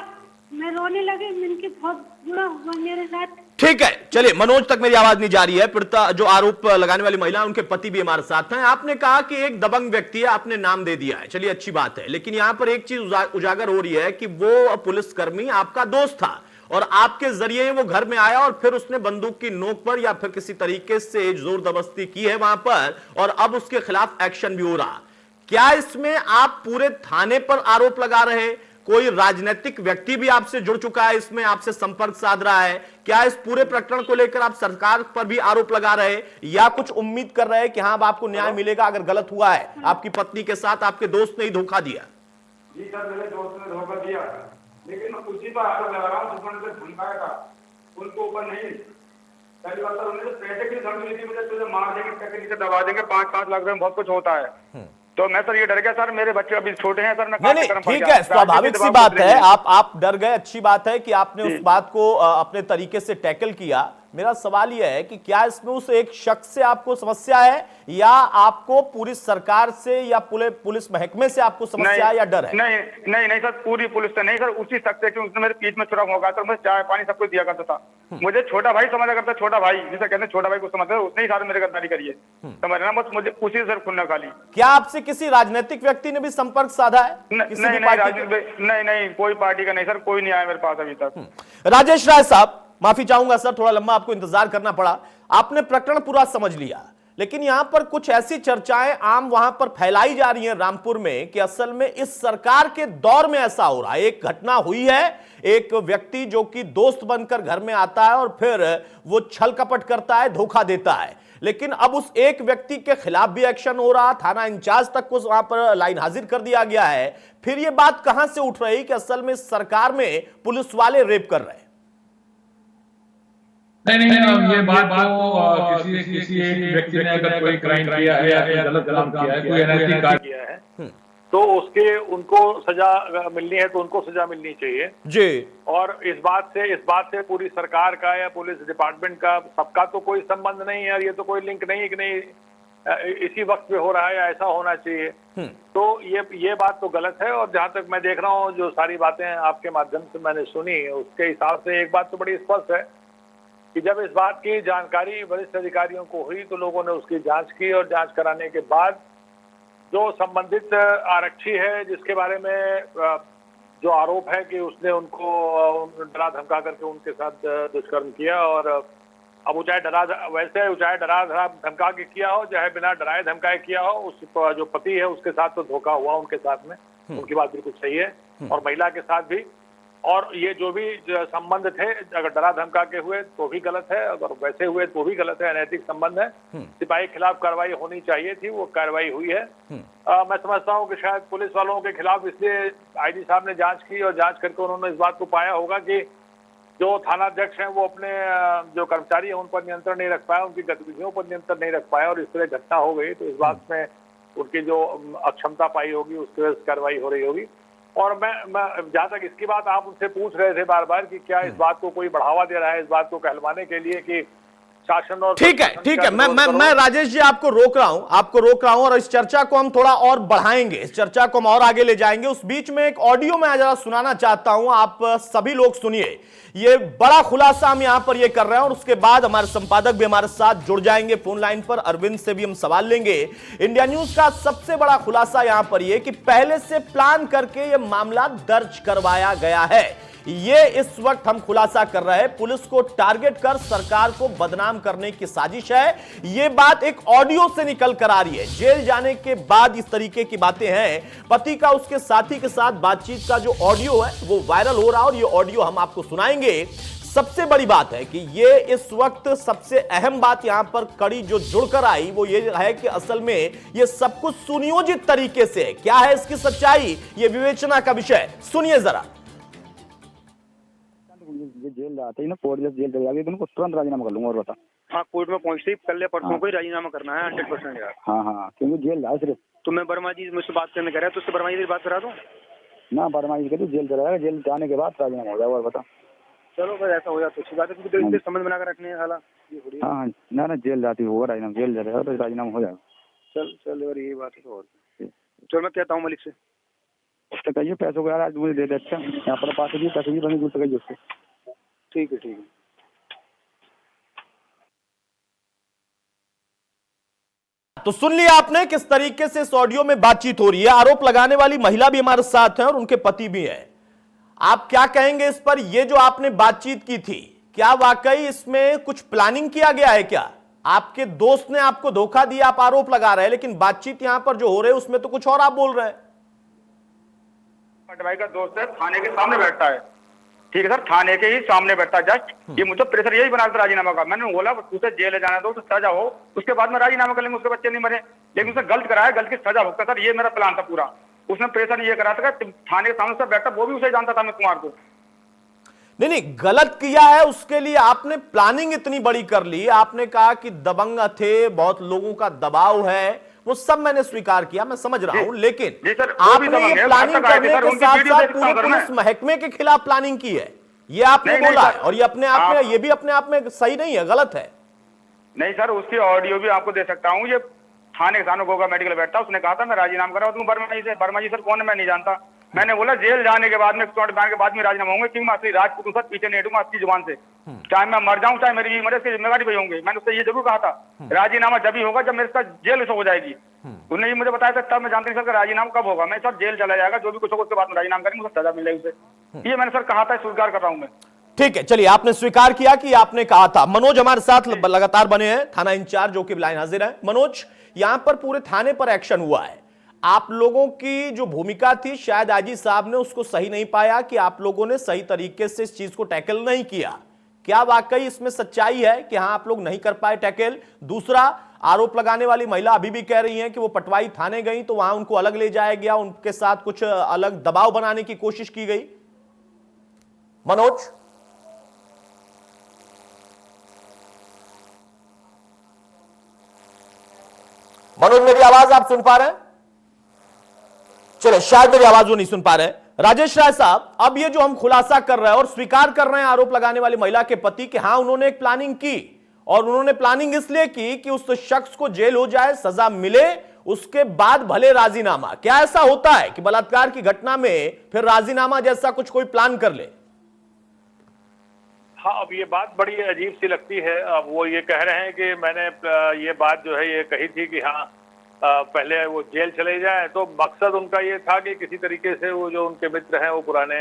मैं रोने लगी, इनकी बहुत बुरा हुआ मेरे साथ। ठीक है, चलिए मनोज तक मेरी आवाज नहीं जा रही है। पीड़िता जो आरोप लगाने वाली महिला, उनके पति भी हमारे साथ हैं। आपने कहा कि एक दबंग व्यक्ति है, आपने नाम दे दिया है, चलिए अच्छी बात है, लेकिन यहां पर एक चीज उजागर हो रही है कि वो पुलिसकर्मी आपका दोस्त था और आपके जरिए वो घर में आया और फिर उसने बंदूक की नोक पर या फिर किसी तरीके से जोर जबरदस्ती की है वहां पर, और अब उसके खिलाफ एक्शन भी हो रहा। क्या इसमें आप पूरे थाने पर आरोप लगा रहे, कोई राजनीतिक व्यक्ति भी आपसे जुड़ चुका है, इसमें आपसे संपर्क साध रहा है? क्या इस पूरे प्रकरण को लेकर आप सरकार पर भी आरोप लगा रहे या कुछ उम्मीद कर रहे हैं कि हाँ अब आपको न्याय मिलेगा अगर गलत हुआ है आपकी पत्नी के साथ, आपके दोस्त ने ही धोखा दिया? जी सर, मेरे दोस्त ने धोखा दिया, लेकिन मैं उसी पर आरोप लगा रहा हूँ। दुश्मन से धमकाया था, उनको ऊपर नहीं। पहली बात सर, उन्होंने पैसे की धमकी दी, मुझे तुझे मार देंगे, टक्कर से दबा देंगे, 5-5 लाख रुपए में बहुत कुछ होता है। तो मैं सर ये डर गया सर, मेरे बच्चे अभी छोटे हैं सर। नहीं, ठीक है, स्वाभाविक सी बात है, आप डर गए, अच्छी बात है कि आपने उस बात को अपने तरीके से टैकल किया। मेरा सवाल यह है कि क्या इसमें उस एक शख्स से आपको समस्या है या आपको पूरी सरकार से या पुलिस महकमे से आपको समस्या है या डर है? नहीं सर, पूरी पुलिस से नहीं सर, उसी शख्स से, क्योंकि उसने मेरे पीठ में छुरा होगा सर। मैं चाय पानी सब कुछ दिया करता था, मुझे छोटा भाई समझा करता, छोटा भाई जिसे कहते हैं, छोटा भाई को समझते, उसने ही सारे मेरे गद्दारी करी है, समझ रहे ना? बस मुझे उसी से सर खुलना खाली। क्या आपसे किसी राजनीतिक व्यक्ति ने भी संपर्क साधा है? नहीं, कोई पार्टी का नहीं सर, कोई नहीं आया मेरे पास अभी तक। राजेश राय साहब, माफी चाहूंगा सर, थोड़ा लंबा आपको इंतजार करना पड़ा। आपने प्रकरण पूरा समझ लिया, लेकिन यहां पर कुछ ऐसी चर्चाएं आम वहां पर फैलाई जा रही हैं रामपुर में कि असल में इस सरकार के दौर में ऐसा हो रहा है। एक घटना हुई है, एक व्यक्ति जो कि दोस्त बनकर घर में आता है और फिर वो छल कपट करता है, धोखा देता है, लेकिन अब उस एक व्यक्ति के खिलाफ भी एक्शन हो रहा, थाना इंचार्ज तक को वहां पर लाइन हाजिर कर दिया गया है। फिर ये बात कहां से उठ रही कि असल में सरकार में पुलिस वाले रेप कर रहे हैं? नहीं, ये बात तो किसी एक व्यक्ति ने अगर कोई क्राइम किया है या कोई गलत काम किया है, कोई अनैतिक कार्य किया है, तो उनको सजा मिलनी है, तो उनको सजा मिलनी चाहिए जी। और इस बात से पूरी सरकार का या पुलिस डिपार्टमेंट का, सबका तो कोई संबंध नहीं है, और ये तो कोई लिंक नहीं है कि नहीं इसी वक्त पे हो रहा है या ऐसा होना चाहिए। तो ये बात तो गलत है। और जहां तक मैं देख रहा हूँ, जो सारी बातें आपके माध्यम से मैंने सुनी, उसके हिसाब से एक बात तो बड़ी स्पष्ट है कि जब इस बात की जानकारी वरिष्ठ अधिकारियों को हुई तो लोगों ने उसकी जांच की, और जांच कराने के बाद जो संबंधित आरक्षी है, जिसके बारे में जो आरोप है कि उसने उनको डरा धमका करके उनके साथ दुष्कर्म किया, और अब वो चाहे डरा धमका के किया हो, चाहे बिना डराए धमकाए किया हो, उस जो पति है उसके साथ तो धोखा हुआ उनके साथ में, उनकी बात बिल्कुल सही है, और महिला के साथ भी। और ये जो भी संबंध थे, अगर डरा धमका के हुए तो भी गलत है, अगर वैसे हुए तो भी गलत है, अनैतिक संबंध है। सिपाही के खिलाफ कार्रवाई होनी चाहिए थी, वो कार्रवाई हुई है। मैं समझता हूँ कि शायद पुलिस वालों के खिलाफ इसलिए आईजी साहब ने जांच की, और जांच करके उन्होंने इस बात को पाया होगा कि जो थानाध्यक्ष हैं वो अपने जो कर्मचारी हैं उन पर नियंत्रण नहीं रख पाया, उनकी गतिविधियों पर नियंत्रण नहीं रख पाया, और इस तरह घटना हो गई। तो इस बात में उनकी जो अक्षमता पाई होगी, उसकी वजह से कार्रवाई हो रही होगी। और मैं जहाँ तक इसकी बात आप उनसे पूछ रहे थे बार बार कि क्या इस बात को कोई बढ़ावा दे रहा है, इस बात को कहलवाने के लिए कि शासन और ठीक है, मैं राजेश जी आपको रोक रहा हूं और इस चर्चा को हम थोड़ा और बढ़ाएंगे, इस चर्चा को हम और आगे ले जाएंगे। उस बीच में एक ऑडियो मैं जरा सुनाना चाहता हूं, आप सभी लोग सुनिए। ये बड़ा खुलासा हम यहां पर ये कर रहे हैं, और उसके बाद हमारे संपादक भी हमारे साथ जुड़ जाएंगे फोन लाइन पर, अरविंद से भी हम सवाल लेंगे। इंडिया न्यूज का सबसे बड़ा खुलासा यहां पर यह कि पहले से प्लान करके यह मामला दर्ज करवाया गया है। ये इस वक्त हम खुलासा कर रहे हैं, पुलिस को टारगेट कर सरकार को बदनाम करने की साजिश है। ये बात एक ऑडियो से निकल कर आ रही है, जेल जाने के बाद इस तरीके की बातें हैं। पति का उसके साथी के साथ बातचीत का जो ऑडियो है वो वायरल हो रहा है, और ये ऑडियो हम आपको सुनाएंगे। सबसे बड़ी बात है कि ये इस वक्त सबसे अहम बात यहां पर कड़ी जो जुड़कर आई वो ये है कि असल में ये सब कुछ सुनियोजित तरीके से है। क्या है इसकी सच्चाई, ये विवेचना का विषय। सुनिए जरा। जेल जाते ही ना कोर्ट जब जेल चले जाएगी तुमको तुरंत राजीनामा कर लूंगा। और बता। हाँ, कोर्ट में पहुंचते ही कल या परसों को ही राजीनामा करना है 100% यार। हाँ क्योंकि जेल जाए सिर्फ। तो मैं वर्मा जी मुझसे बात करने कह रहा है, तो उससे वर्मा जी से बात करा दूं ना? वर्मा जी कहते जेल चला जाएगा, जेल जाने के बाद राजीनामा हो जाएगा। और बता। चलो बस ऐसा हो जाए तो अच्छी बात है, क्योंकि समझ बना कर रखने वाला। हाँ ना जेल जाती होगा राजीनामा, जेल जाएगा तो राजीनामा हो जाएगा। चल यार यही बात है। तो और चलो मैं कहता हूँ मलिक से, उससे कहिए पैसों को यार आज मुझे दे दे। अच्छा यहाँ पर पास भी पैसे भी बने दूर कहिए उससे। ठीक है। तो सुन लिया आपने किस तरीके से इस ऑडियो में बातचीत हो रही है। आरोप लगाने वाली महिला भी हमारे साथ है और उनके पति भी हैं। आप क्या कहेंगे इस पर? ये जो आपने बातचीत की थी, क्या वाकई इसमें कुछ प्लानिंग किया गया है? क्या आपके दोस्त ने आपको धोखा दिया, आप आरोप लगा रहे हैं, लेकिन बातचीत यहां पर जो हो रही है उसमें तो कुछ और आप बोल रहे हैं। भाई का दोस्त है, थाने के सामने बैठता है। ठीक है सर, थाने के ही सामने बैठता है जस्ट। ये मुझे प्रेशर यही बना था राजीनामा का। मैंने बोला उसे जेल जाना दो तो सजा हो, उसके बाद में राजीनामा कर लेंगे, उसके बच्चे नहीं मरे। लेकिन उसने गलत कराया, गलत की सजा होगा सर, ये मेरा प्लान था पूरा। उसने प्रेशर ये करा था कि थाने के सामने से बैठा, वो भी उसे जानता था मैं कुमार को। नहीं, गलत किया है उसके लिए आपने प्लानिंग इतनी बड़ी कर ली। आपने कहा कि दबंग थे, बहुत लोगों का दबाव है, वो सब मैंने स्वीकार किया, मैं समझ रहा हूं, लेकिन आपने ये प्लानिंग करने के साथ साथ पूरे पुलिस महकमे के खिलाफ प्लानिंग की है, ये आपने बोला है। और ये अपने आप में, ये भी अपने आप में सही नहीं है, गलत है। नहीं सर, उसकी ऑडियो भी आपको दे सकता हूँ। ये थाने के सामने गोगा मेडिकल बैठता, उसने कहा था मैं राजीनामा करा। तुम वर्मा जी से, वर्मा जी सर कौन है मैं नहीं जानता। मैंने बोला जेल जाने के बाद में 108 बैन के बाद में राजीनामा होंगे, क्योंकि मैं असली राजपूत सर, पीछे नहीं हटूंगा आपकी जुबान से। चाहे मैं मर जाऊं, चाहे मेरी बीवी मरे, इसकी जिम्मेदारी वही होंगे। मैंने उससे ये जरूर कहा था राजीनामा जब ही होगा जब मेरे साथ जेल हो जाएगी। उन्होंने ये मुझे बताया था, तब मैं जानती नहीं सर राजीनामा कब होगा। मैं सर जेल चला जाएगा, जो भी कुछ होगा उसके बाद में राजीनामा करेंगे, सजा मिलेगी उसे। ये मैंने सर कहा था, स्वीकार कर रहा हूं मैं। ठीक है, चलिए, आपने स्वीकार किया कि आपने कहा था। मनोज हमारे साथ लगातार बने हैं, थाना इंचार्ज जो कि लाइन हाजिर है। मनोज, यहां पर पूरे थाने पर एक्शन हुआ है। आप लोगों की जो भूमिका थी, शायद आईजी साहब ने उसको सही नहीं पाया कि आप लोगों ने सही तरीके से इस चीज को टैकल नहीं किया। क्या वाकई इसमें सच्चाई है कि हां आप लोग नहीं कर पाए टैकल? दूसरा, आरोप लगाने वाली महिला अभी भी कह रही हैं कि वो पटवाई थाने गई तो वहां उनको अलग ले जाया गया, उनके साथ कुछ अलग दबाव बनाने की कोशिश की गई। मनोज, मेरी आवाज आप सुन पा रहे हैं? चले, शायद मेरी आवाज वो नहीं सुन पा रहे। राजेश राय साहब, अब ये जो हम खुलासा कर रहे हैं और स्वीकार कर रहे हैं आरोप लगाने वाली महिला के पति कि हां उन्होंने एक प्लानिंग की, और उन्होंने प्लानिंग इसलिए की कि उस शख्स को जेल हो जाए, सजा मिले, उसके बाद भले राजीनामा। क्या ऐसा होता है कि बलात्कार की घटना में फिर राजीनामा जैसा कुछ कोई प्लान कर ले? हाँ, अब ये बात बड़ी अजीब सी लगती है। अब वो ये कह रहे हैं कि मैंने ये बात जो है ये कही थी कि हाँ पहले वो जेल चले जाए। तो मकसद उनका ये था कि किसी तरीके से वो जो उनके मित्र हैं वो पुराने,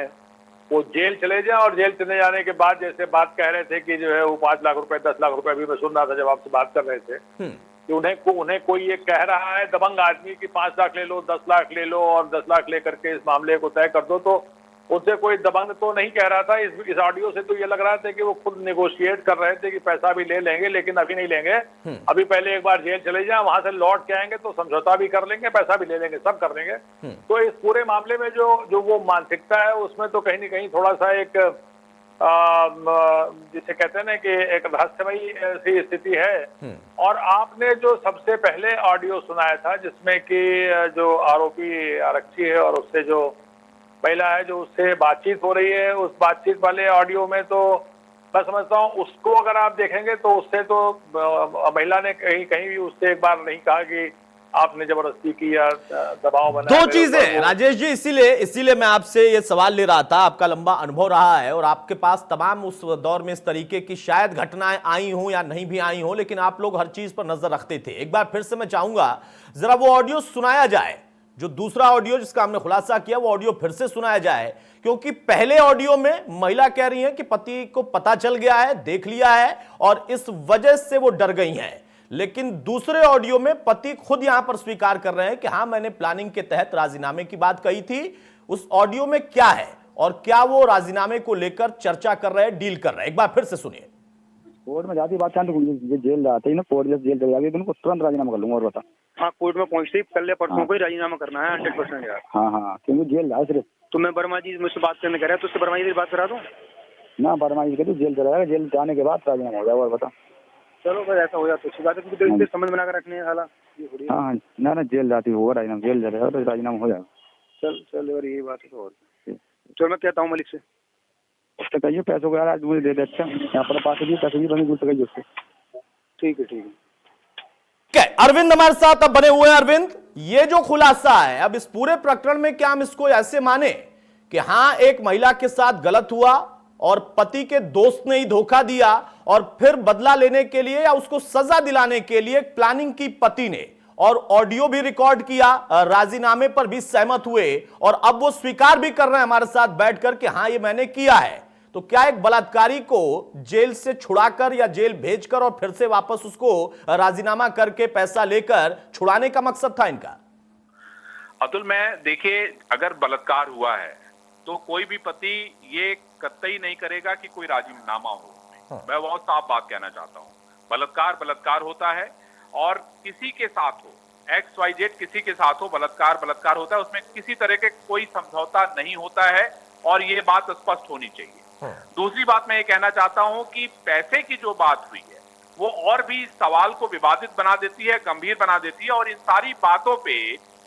वो जेल चले जाए, और जेल चले जाने के बाद जैसे बात कह रहे थे कि जो है वो 5 लाख रुपए 10 लाख रुपए, अभी मैं सुन रहा था जब आपसे बात कर रहे थे कि उन्हें कोई ये कह रहा है दबंग आदमी कि 5 लाख ले लो, 10 लाख ले लो, और 10 लाख लेकर के इस मामले को तय कर दो। तो उससे कोई दबंग तो नहीं कह रहा था। इस ऑडियो से तो ये लग रहा था कि वो खुद नेगोशिएट कर रहे थे कि पैसा भी ले लेंगे, लेकिन अभी नहीं लेंगे, अभी पहले एक बार जेल चले जाए, वहां से लौट के आएंगे तो समझौता भी कर लेंगे, पैसा भी ले लेंगे, सब कर लेंगे। तो इस पूरे मामले में जो वो मानसिकता है उसमें तो कहीं ना कहीं थोड़ा सा एक जिसे कहते हैं ना कि एक रहस्यमयी सी स्थिति है। और आपने जो सबसे पहले ऑडियो सुनाया था जिसमें कि जो आरोपी आरक्षी है और उससे जो महिला है जो उससे बातचीत हो रही है, उस बातचीत वाले ऑडियो में तो मैं समझता हूँ उसको अगर आप देखेंगे तो उससे तो महिला ने कहीं भी उससे एक बार नहीं कहा कि आपने जबरदस्ती की या दबाव बनाया। दो चीजें राजेश जी, इसीलिए मैं आपसे ये सवाल ले रहा था। आपका लंबा अनुभव रहा है और आपके पास तमाम उस दौर में इस तरीके की शायद घटनाएं आई हो या नहीं भी आई हो, लेकिन आप लोग हर चीज पर नजर रखते थे। एक बार फिर से मैं चाहूंगा जरा वो ऑडियो सुनाया जाए, जो दूसरा ऑडियो जिसका हमने खुलासा किया वो ऑडियो फिर से सुनाया जाए, क्योंकि पहले ऑडियो में महिला कह रही है कि पति को पता चल गया है, देख लिया है और इस वजह से वो डर गई हैं। लेकिन दूसरे ऑडियो में पति खुद यहां पर स्वीकार कर रहे हैं कि हां मैंने प्लानिंग के तहत राजीनामे की बात कही थी। उस ऑडियो में क्या है और क्या वो राजीनामे को लेकर चर्चा कर रहे हैं, डील कर रहे हैं, एक बार फिर से सुनिए। कोर्ट में जाती बात जेल जाते ही ना, कोर्ट जब जेल चले जाएगी तो उनको तुरंत राजीनामा कर लूंगा। और बता। हाँ, कोर्ट में पहुंचते ही कल या परसों को ही राजीनामा करना है 100% यार। हाँ क्योंकि जेल जाए सिर्फ। तो मैं वर्मा जी मुझसे बात करने कह रहा है, तो उससे वर्मा जी से बात करा दूं? ना बदमाशी करी जेल चला जाएगा, जेल जाने के बाद राजीनामा हो जाएगा। और बता चलो भाई ऐसा हो जाए तो अच्छी बात है, क्योंकि तो इससे समझ बनाकर रखने है साला। हाँ ना ना जेल जाती होगा राजीनामा, जेल जाएगा तो राजीनामा हो जाएगा। चल यार यही बात है तो। और चल मैं कहता हूँ मलिक से उससे कहिए पैसों को यार आज मुझे दे दे। अच्छा यहाँ पर पास भी पैसे भी बने दूर से कहिए उससे। ठीक है ठीक है। क्या अरविंद हमारे साथ अब बने हुए हैं। अरविंद, ये जो खुलासा है अब इस पूरे प्रकरण में, क्या हम इसको ऐसे माने कि हां एक महिला के साथ गलत हुआ और पति के दोस्त ने ही धोखा दिया और फिर बदला लेने के लिए या उसको सजा दिलाने के लिए प्लानिंग की पति ने, और ऑडियो भी रिकॉर्ड किया, राजीनामे पर भी सहमत हुए और अब वो स्वीकार भी कर रहे हैं हमारे साथ बैठकर कि हां ये मैंने किया है। तो क्या एक बलात्कारी को जेल से छुड़ाकर या जेल भेजकर और फिर से वापस उसको राजीनामा करके पैसा लेकर छुड़ाने का मकसद था इनका? अतुल, मैं देखिए, अगर बलात्कार हुआ है तो कोई भी पति ये कतई नहीं करेगा कि कोई राजीनामा हो। मैं बहुत साफ बात कहना चाहता हूँ, बलात्कार होता है और किसी के साथ हो, XYZ किसी के साथ हो, बलात्कार होता है, उसमें किसी तरह के कोई समझौता नहीं होता है और ये बात स्पष्ट होनी चाहिए। दूसरी बात मैं ये कहना चाहता हूं कि पैसे की जो बात हुई है वो और भी सवाल को विवादित बना देती है, गंभीर बना देती है, और इन सारी बातों पे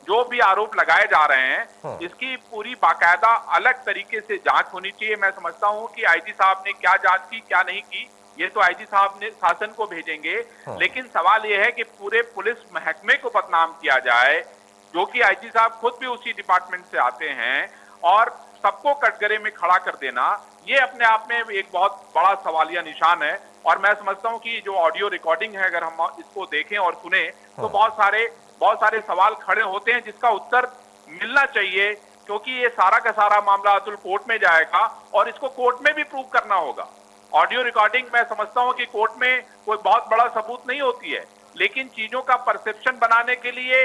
जो भी आरोप लगाए जा रहे हैं इसकी पूरी बाकायदा अलग तरीके से जांच होनी चाहिए। मैं समझता हूं कि आईजी साहब ने क्या जांच की क्या नहीं की ये तो आईजी साहब ने शासन को भेजेंगे, लेकिन सवाल ये है कि पूरे पुलिस महकमे को बदनाम किया जाए, जो कि आईजी साहब खुद भी उसी डिपार्टमेंट से आते हैं, और सबको कटघरे में खड़ा कर देना, ये अपने आप में एक बहुत बड़ा सवालिया निशान है। और मैं समझता हूं कि जो ऑडियो रिकॉर्डिंग है, अगर हम इसको देखें और सुने तो बहुत सारे सवाल खड़े होते हैं जिसका उत्तर मिलना चाहिए, क्योंकि ये सारा का सारा मामला अतुल कोर्ट में जाएगा और इसको कोर्ट में भी प्रूव करना होगा। ऑडियो रिकॉर्डिंग मैं समझता हूं कि कोर्ट में कोई बहुत बड़ा सबूत नहीं होती है, लेकिन चीजों का परसेप्शन बनाने के लिए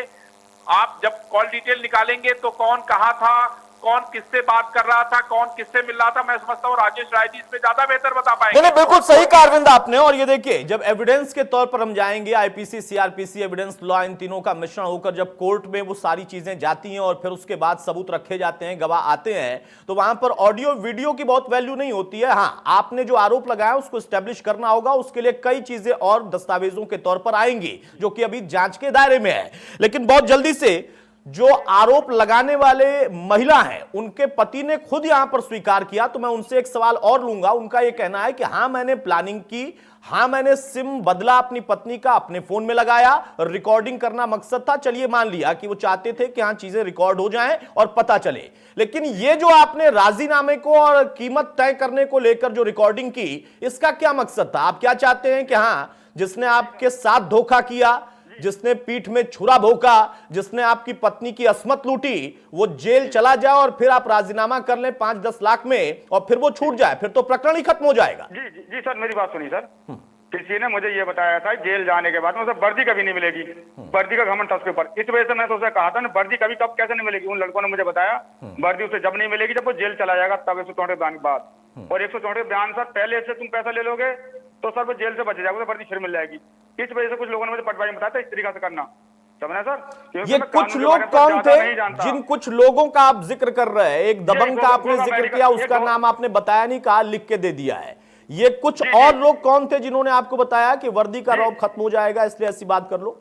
आप जब कॉल डिटेल निकालेंगे तो कौन कहाँ था, कौन किससे बात कर रहा था, कौन किससे मिल रहा था, मैं समझता हूँ राजेश राय जी इसमें ज्यादा बेहतर बता पाएंगे। नहीं, बिल्कुल सही कहा अरविंद आपने। और ये देखिए, जब एविडेंस के तौर पर हम जाएंगे, आईपीसी, सीआरपीसी, एविडेंस लॉ, इन तीनों का मिश्रण होकर जब कोर्ट में वो सारी चीजें जाती हैं और फिर उसके बाद सबूत रखे जाते हैं, गवाह आते हैं, तो वहां पर ऑडियो वीडियो की बहुत वैल्यू नहीं होती है। हाँ, आपने जो आरोप लगाया उसको स्टैब्लिश करना होगा, उसके लिए कई चीजें और दस्तावेजों के तौर पर आएंगी जो कि अभी जांच के दायरे में है। लेकिन बहुत जल्दी से जो आरोप लगाने वाले महिला हैं उनके पति ने खुद यहां पर स्वीकार किया, तो मैं उनसे एक सवाल और लूंगा। उनका यह कहना है कि हां मैंने प्लानिंग की, हां मैंने सिम बदला अपनी पत्नी का, अपने फोन में लगाया, रिकॉर्डिंग करना मकसद था। चलिए मान लिया कि वो चाहते थे कि हां चीजें रिकॉर्ड हो जाएं और पता चले, लेकिन ये जो आपने राजीनामे को और कीमत तय करने को लेकर जो रिकॉर्डिंग की, इसका क्या मकसद था? आप क्या चाहते हैं कि हां जिसने आपके साथ धोखा किया, जिसने पीठ में छुरा भोंका, जिसने आपकी पत्नी की अस्मत लूटी, वो जेल चला जाए और फिर आप राजीनामा कर लें 5-10 लाख में और फिर वो छूट जाए, फिर तो प्रकरण ही खत्म हो जाएगा? जी सर, मेरी बात सुनिए सर। किसी ने मुझे ये बताया था जेल जाने के बाद में उसे वर्दी कभी नहीं मिलेगी, वर्दी का घमंड था उसके ऊपर। इस वजह से मैंने तो उसे कहा था ना, वर्दी कभी कब कैसे नहीं मिलेगी। उन लड़कों ने मुझे बताया वर्दी उसे जब नहीं मिलेगी जब वो जेल चला जाएगा, तब 164 बयान के बाद। और 164 बयान सर पहले से तुम पैसा ले लोगे तो सर वो जेल से बच जाएगा, वर्दी फिर मिल जाएगी। इस वजह से कुछ लोगों ने मुझे पटवारी में बताया था इस तरीका से करना, समझना सर। ये कुछ लोग कौन थे जिन कुछ लोगों का आप जिक्र कर रहे हैं? एक दबंग का आपने जिक्र किया, उसका नाम आपने बताया नहीं, कहा लिख के दे दिया है। ये कुछ और लोग कौन थे जिन्होंने आपको बताया कि वर्दी का रौब खत्म हो जाएगा, इसलिए ऐसी बात कर लो?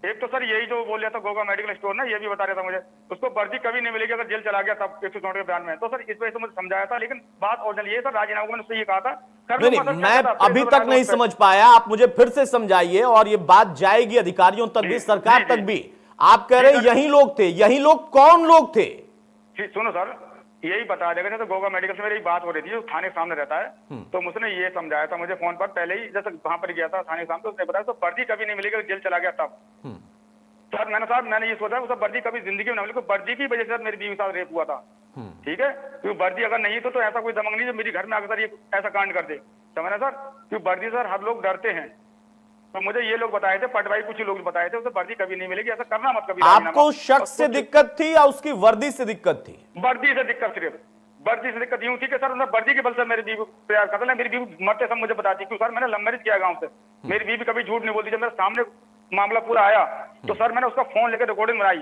एक तो सर यही जो बोल रहा था गोगा मेडिकल स्टोर ना, ये भी बता रहा था मुझे उसको वर्दी कभी नहीं मिलेगी अगर जेल चला गया तब 164 के बयान में। तो सर इस वजह से मुझे समझाया था, लेकिन बात और ये सर राजीनामा मैंने उससे ये कहा था। नहीं, मैं अभी तक नहीं समझ पाया, आप मुझे फिर से समझाइए और ये बात जाएगी अधिकारियों तक भी, सरकार तक भी। आप कह रहे हैं यही लोग थे, यही लोग कौन लोग थे? सुनो सर, यही बता देगा। जैसे गोगा मेडिकल से मेरी बात हो रही थी, जो थाने के सामने रहता है, तो उसने ये समझाया था मुझे फोन पर पहले ही, जैसे वहां पर गया था थाने के सामने, तो उसने बताया तो वर्दी कभी नहीं मिलेगी जेल चला गया तब। सर मैंने ये सोचा उसे वर्दी कभी जिंदगी में ना मिले, वर्दी की वजह से मेरी बीवी के साथ रेप हुआ था, ठीक है। क्योंकि वर्दी अगर नहीं तो ऐसा कोई दमंग नहीं जो मेरी घर में आकर ये ऐसा कांड कर दे, समझना सर। क्योंकि वर्दी सर हर लोग डरते हैं, तो मुझे ये लोग बताए थे, पटवाई कुछ लोग बताए थे उसे वर्दी कभी नहीं मिलेगी, ऐसा करना मत कभी। आपको शख्स से दिक्कत थी या उसकी वर्दी से दिक्कत थी? वर्दी से दिक्कत, सिर्फ वर्दी से दिक्कत यूं थी कि सर उन्हें वर्दी के बल से मेरी बीवी प्यार करता है। मेरी बीवी मरते सब मुझे बताती, क्यों सर मैंने लव मैरिज किया गाँव से, मेरी बीवी कभी झूठ नहीं बोलती। जब मेरे सामने मामला पूरा आया तो सर मैंने उसका फोन लेकर रिकॉर्डिंग बनाई,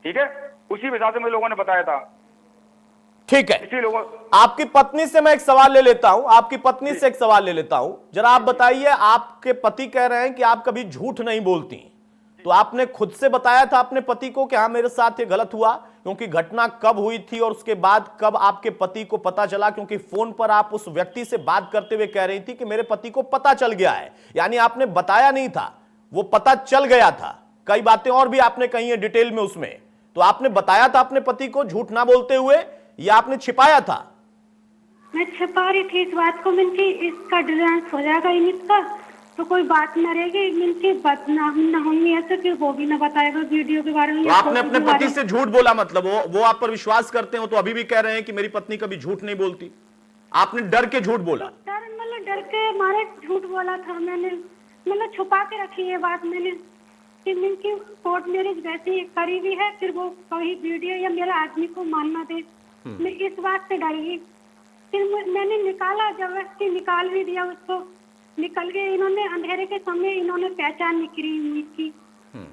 ठीक है, उसी हिसाब से मुझे लोगों ने बताया था। ठीक है, इसी लोगों आपकी पत्नी से मैं एक सवाल ले लेता हूं, आपकी पत्नी से एक सवाल ले लेता हूं। जरा आप बताइए, आपके पति कह रहे हैं कि आप कभी झूठ नहीं बोलती, तो आपने खुद से बताया था अपने पति को कि हाँ मेरे साथ ये गलत हुआ, क्योंकि घटना कब हुई थी और उसके बाद कब आपके पति को पता चला? क्योंकि फोन पर आप उस व्यक्ति से बात करते हुए कह रही थी कि मेरे पति को पता चल गया है, यानी आपने बताया नहीं था, वो पता चल गया था। कई बातें और भी आपने कही है डिटेल में उसमें, तो आपने बताया था अपने पति को झूठ ना बोलते हुए या आपने छिपाया था? मैं छिपा रही थी इस बात को, मैंने इसका डिजाइन हो जाएगा इनका तो कोई बात न रहेगी, मैंने बदनाम न होंगी ऐसे, फिर वो भी न बताएगा वीडियो के बारे में। तो आपने अपने पति से झूठ बोला, मतलब वो आप पर विश्वास करते हो तो अभी भी कह रहे हैं कि मेरी पत्नी कभी झूठ नहीं बोलती? आपने डर के झूठ बोला? मतलब डर के मारे झूठ बोला था मैंने, मतलब छुपा के रखी है बात मैंने कि कोर्ट मैरिज वैसे करी भी है, फिर वो कोई वीडियो या मेरा आदमी को मानना दे, मैं इस बात से डर गई। फिर मैंने निकाला, जबरदस्ती निकाल भी दिया उसको, निकल गए। इन्होंने अंधेरे के समय इन्होंने पहचान निकली की,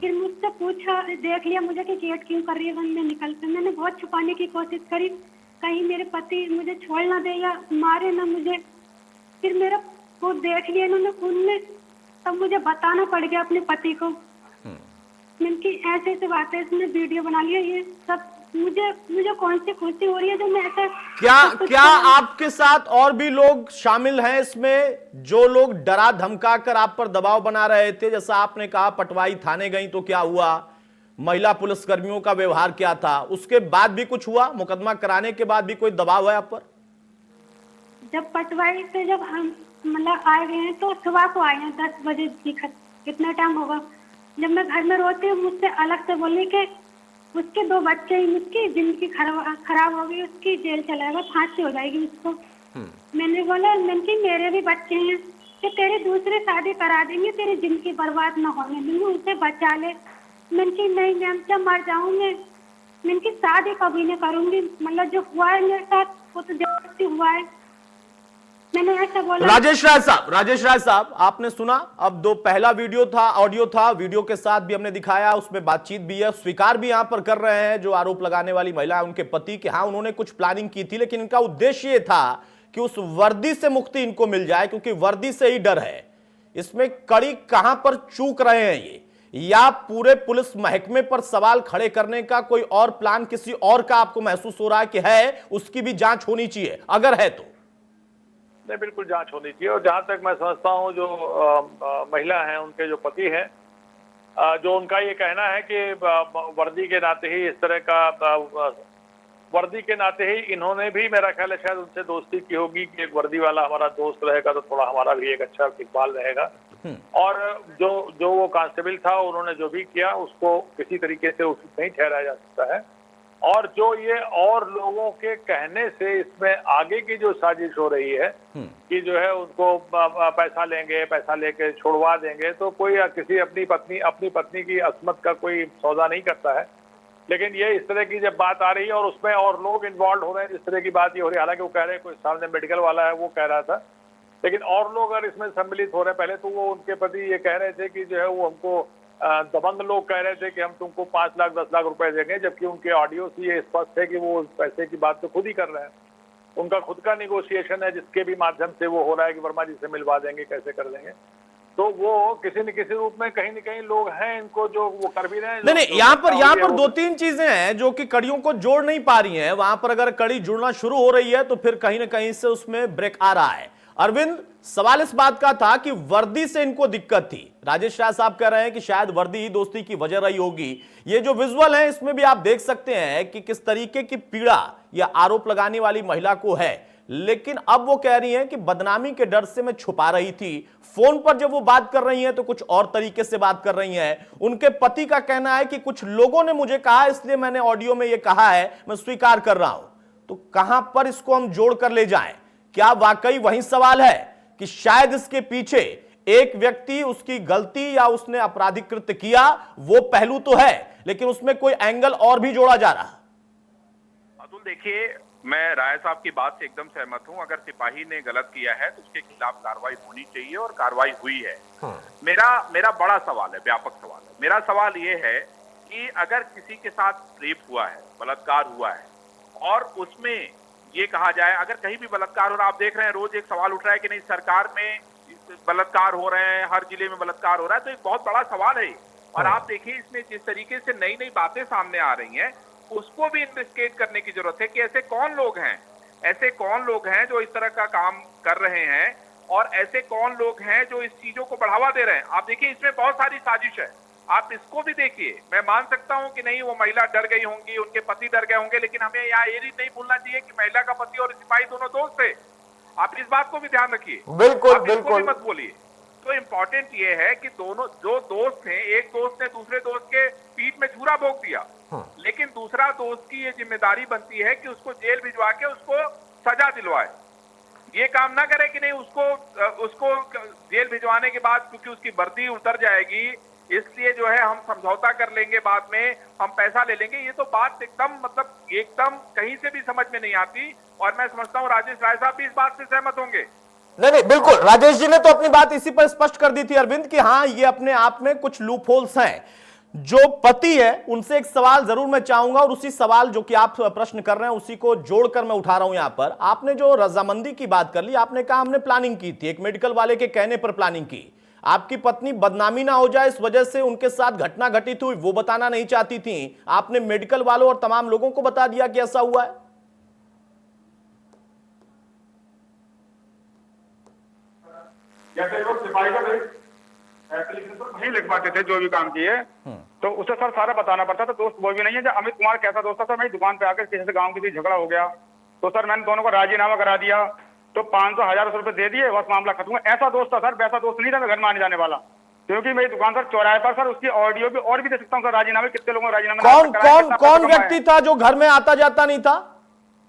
फिर मुझसे पूछा, देख लिया मुझे कि गेट क्यों कर रही है बंद, में निकलते। मैंने बहुत छुपाने की कोशिश करी, कहीं मेरे पति मुझे छोड़ ना दे या मारे ना मुझे। फिर मेरा वो देख लिया इन्होंने फोन में, तब मुझे बताना पड़ गया अपने पति को। मैंने ऐसे ऐसे बातें, इसने वीडियो बना लिया, ये सब मुझे कौन सी खुशी हो रही है जो मैं ऐसा क्या आपके साथ और भी लोग शामिल हैं इसमें, जो लोग डरा धमका कर आप पर दबाव बना रहे थे? जैसा आपने कहा पटवाई थाने गई तो क्या हुआ, महिला पुलिसकर्मियों का व्यवहार क्या था, उसके बाद भी कुछ हुआ? मुकदमा कराने के बाद भी कोई दबाव है आप पर? जब पटवाई से जब हम मतलब आए गए हैं तो सुबह को आए हैं 10 बजे, कितना टाइम होगा। जब मैं घर में रोती हूँ, मुझसे अलग से बोली कि उसके 2 बच्चे ही, उसकी जिंदगी खराब हो गई, उसकी जेल चलाएगा, फांसी हो जाएगी उसको। मैंने बोला, मेरे भी बच्चे हैं कि तेरी दूसरी शादी करा देंगे, तेरी जिंदगी बर्बाद ना होने देंगे, उसे बचा ले। मैंने नहीं मैम, जब मर जाऊंगे मैंने शादी कभी नहीं करूंगी, मतलब जो हुआ है मेरे साथ वो तो जबरदस्ती हुआ है, मैंने ऐसा बोला। राजेश राय साहब, आपने सुना, अब पहला वीडियो था, ऑडियो था, वीडियो के साथ भी हमने दिखाया, उसमें बातचीत भी है, स्वीकार भी यहां पर कर रहे हैं जो आरोप लगाने वाली महिला है उनके पति कि हाँ उन्होंने कुछ प्लानिंग की थी, लेकिन इनका उद्देश्य ये था कि उस वर्दी से मुक्ति इनको मिल जाए, क्योंकि वर्दी से ही डर है। इसमें कड़ी कहां पर चूक रहे हैं ये, या पूरे पुलिस महकमे पर सवाल खड़े करने का कोई और प्लान किसी और का आपको महसूस हो रहा है कि है, उसकी भी जांच होनी चाहिए? अगर है तो नहीं, बिल्कुल जांच होनी चाहिए। और जहां तक मैं समझता हूं, जो महिला हैं, उनके जो पति हैं, जो उनका ये कहना है कि वर्दी के नाते ही इस तरह का, वर्दी के नाते ही इन्होंने भी, मेरा ख्याल है शायद उनसे दोस्ती की होगी कि एक वर्दी वाला हमारा दोस्त रहेगा तो थोड़ा हमारा भी एक अच्छा इकबाल रहेगा। और जो वो कांस्टेबल था, उन्होंने जो भी किया उसको किसी तरीके से उचित नहीं ठहराया जा सकता है। और जो ये और लोगों के कहने से इसमें आगे की जो साजिश हो रही है कि जो है उनको पैसा लेंगे, पैसा लेके छोड़वा देंगे, तो कोई किसी अपनी पत्नी की असमत का कोई सौदा नहीं करता है। लेकिन ये इस तरह की जब बात आ रही है और उसमें और लोग इन्वॉल्व हो रहे हैं, जिस तरह की बात ये हो रही है, हालांकि वो कह रहे हैं कोई सामने मेडिकल वाला है वो कह रहा था, लेकिन और लोग अगर इसमें सम्मिलित हो रहे हैं। पहले तो वो उनके पति ये कह रहे थे कि जो है वो हमको दबंग लोग कह रहे थे कि हम तुमको 5 लाख 10 लाख रुपए देंगे, जबकि उनके ऑडियो से ये स्पष्ट है कि वो उस पैसे की बात तो खुद ही कर रहे हैं। उनका खुद का निगोशिएशन है जिसके भी माध्यम से वो हो रहा है कि वर्मा जी से मिलवा देंगे, कैसे कर देंगे। तो वो किसी न किसी रूप में कहीं न कहीं लोग हैं इनको जो वो कर भी रहे हैं। नहीं, यहाँ पर 2-3 चीजें हैं जो कि कड़ियों को जोड़ नहीं पा रही हैं। वहां पर अगर कड़ी जुड़ना शुरू हो रही है तो फिर कहीं ना कहीं से उसमें ब्रेक आ रहा है। अरविंद, सवाल इस बात का था कि वर्दी से इनको दिक्कत थी। राजेश राय साहब कह रहे हैं कि शायद वर्दी ही दोस्ती की वजह रही होगी। ये जो विजुअल है इसमें भी आप देख सकते हैं कि किस तरीके की पीड़ा या आरोप लगाने वाली महिला को है, लेकिन अब वो कह रही हैं कि बदनामी के डर से मैं छुपा रही थी। फोन पर जब वो बात कर रही हैं तो कुछ और तरीके से बात कर रही हैं। उनके पति का कहना है कि कुछ लोगों ने मुझे कहा, इसलिए मैंने ऑडियो में ये कहा है, मैं स्वीकार कर रहा हूं। तो कहां पर इसको हम जोड़ कर ले जाएं? क्या वाकई वही सवाल है कि शायद इसके पीछे एक व्यक्ति, उसकी गलती या उसने आपराधिक कृत्य किया, वो पहलू तो है, लेकिन उसमें कोई एंगल और भी जोड़ा जा रहा? अतुल, देखिए, मैं राय साहब की बात से एकदम सहमत हूं। अगर सिपाही ने गलत किया है तो उसके खिलाफ कार्रवाई होनी चाहिए और कार्रवाई हुई है। मेरा बड़ा सवाल है, व्यापक सवाल है। मेरा सवाल ये है कि अगर किसी के साथ रेप हुआ है, बलात्कार हुआ है और उसमें ये कहा जाए, अगर कहीं भी बलात्कार हो रहा है, आप देख रहे हैं रोज एक सवाल उठ रहा है कि नहीं सरकार में बलात्कार हो रहे हैं, हर जिले में बलात्कार हो रहा है, तो एक बहुत बड़ा सवाल है। और आप देखिए इसमें जिस तरीके से नई नई बातें सामने आ रही हैं, उसको भी इन्वेस्टिगेट करने की जरूरत है कि ऐसे कौन लोग हैं जो इस तरह का काम कर रहे हैं, और ऐसे कौन लोग हैं जो इस चीजों को बढ़ावा दे रहे हैं। आप देखिए इसमें बहुत सारी साजिश है, आप इसको भी देखिए। मैं मान सकता हूं कि नहीं वो महिला डर गई होंगी, उनके पति डर गए होंगे, लेकिन हमें यहाँ ये नहीं भूलना चाहिए कि महिला का पति और सिपाही दोनों दोस्त थे। आप इस बात को भी ध्यान रखिए, बिल्कुल आप इसको भी मत बोलिए। तो इम्पोर्टेंट ये है कि दोनों जो दोस्त हैं, एक दोस्त ने दूसरे दोस्त के पीठ में छुरा भोंक दिया, लेकिन दूसरा दोस्त की ये जिम्मेदारी बनती है कि उसको जेल भिजवा के उसको सजा दिलवाए। ये काम ना करे कि नहीं उसको जेल भिजवाने के बाद क्योंकि उसकी वर्दी उतर जाएगी, इसलिए जो है हम समझौता कर लेंगे, बाद में हम पैसा ले लेंगे। ये तो बात एकदम कहीं से भी समझ में नहीं आती। और मैं समझता हूँ राजेश राय साहब भी इस बात से सहमत होंगे। नहीं, बिल्कुल, राजेश जी ने तो अपनी बात इसी पर स्पष्ट कर दी थी अरविंद कि हाँ ये अपने आप में कुछ लूप होल्स हैं। जो पति है उनसे एक सवाल जरूर मैं चाहूंगा, और उसी सवाल जो कि आप प्रश्न कर रहे हैं उसी को जोड़कर मैं उठा रहा हूं यहां पर। आपने जो रजामंदी की बात कर ली, आपने कहा हमने प्लानिंग की थी, एक मेडिकल वाले के कहने पर प्लानिंग की। आपकी पत्नी बदनामी ना हो जाए इस वजह से उनके साथ घटना घटित हुई, वो बताना नहीं चाहती थी, आपने मेडिकल वालों और तमाम लोगों को बता दिया कि ऐसा हुआ है। जैसे लोग सिपाही का एप्लीकेशन तो नहीं लिख पाते थे जो भी काम किए, तो उसे सर सारा बताना पड़ता था। दोस्त वो भी नहीं है। जो अमित कुमार कैसा दोस्त था सर, मेरी दुकान पे आकर किसी से गांव किसी झगड़ा हो गया तो सर मैंने दोनों को राजीनामा करा दिया, तो 500-1000 रुपए दे दिए, बस मामला खत्म। ऐसा दोस्त था सर, वैसा दोस्त नहीं था मैं घर में आने जाने वाला। क्योंकि मेरी दुकान सर चौराहे पर, सर उसकी ऑडियो भी और भी दे सकता हूँ सर। राजीनामे कितने लोगों ने राजीनामा कौन व्यक्ति था जो घर में आता जाता नहीं था?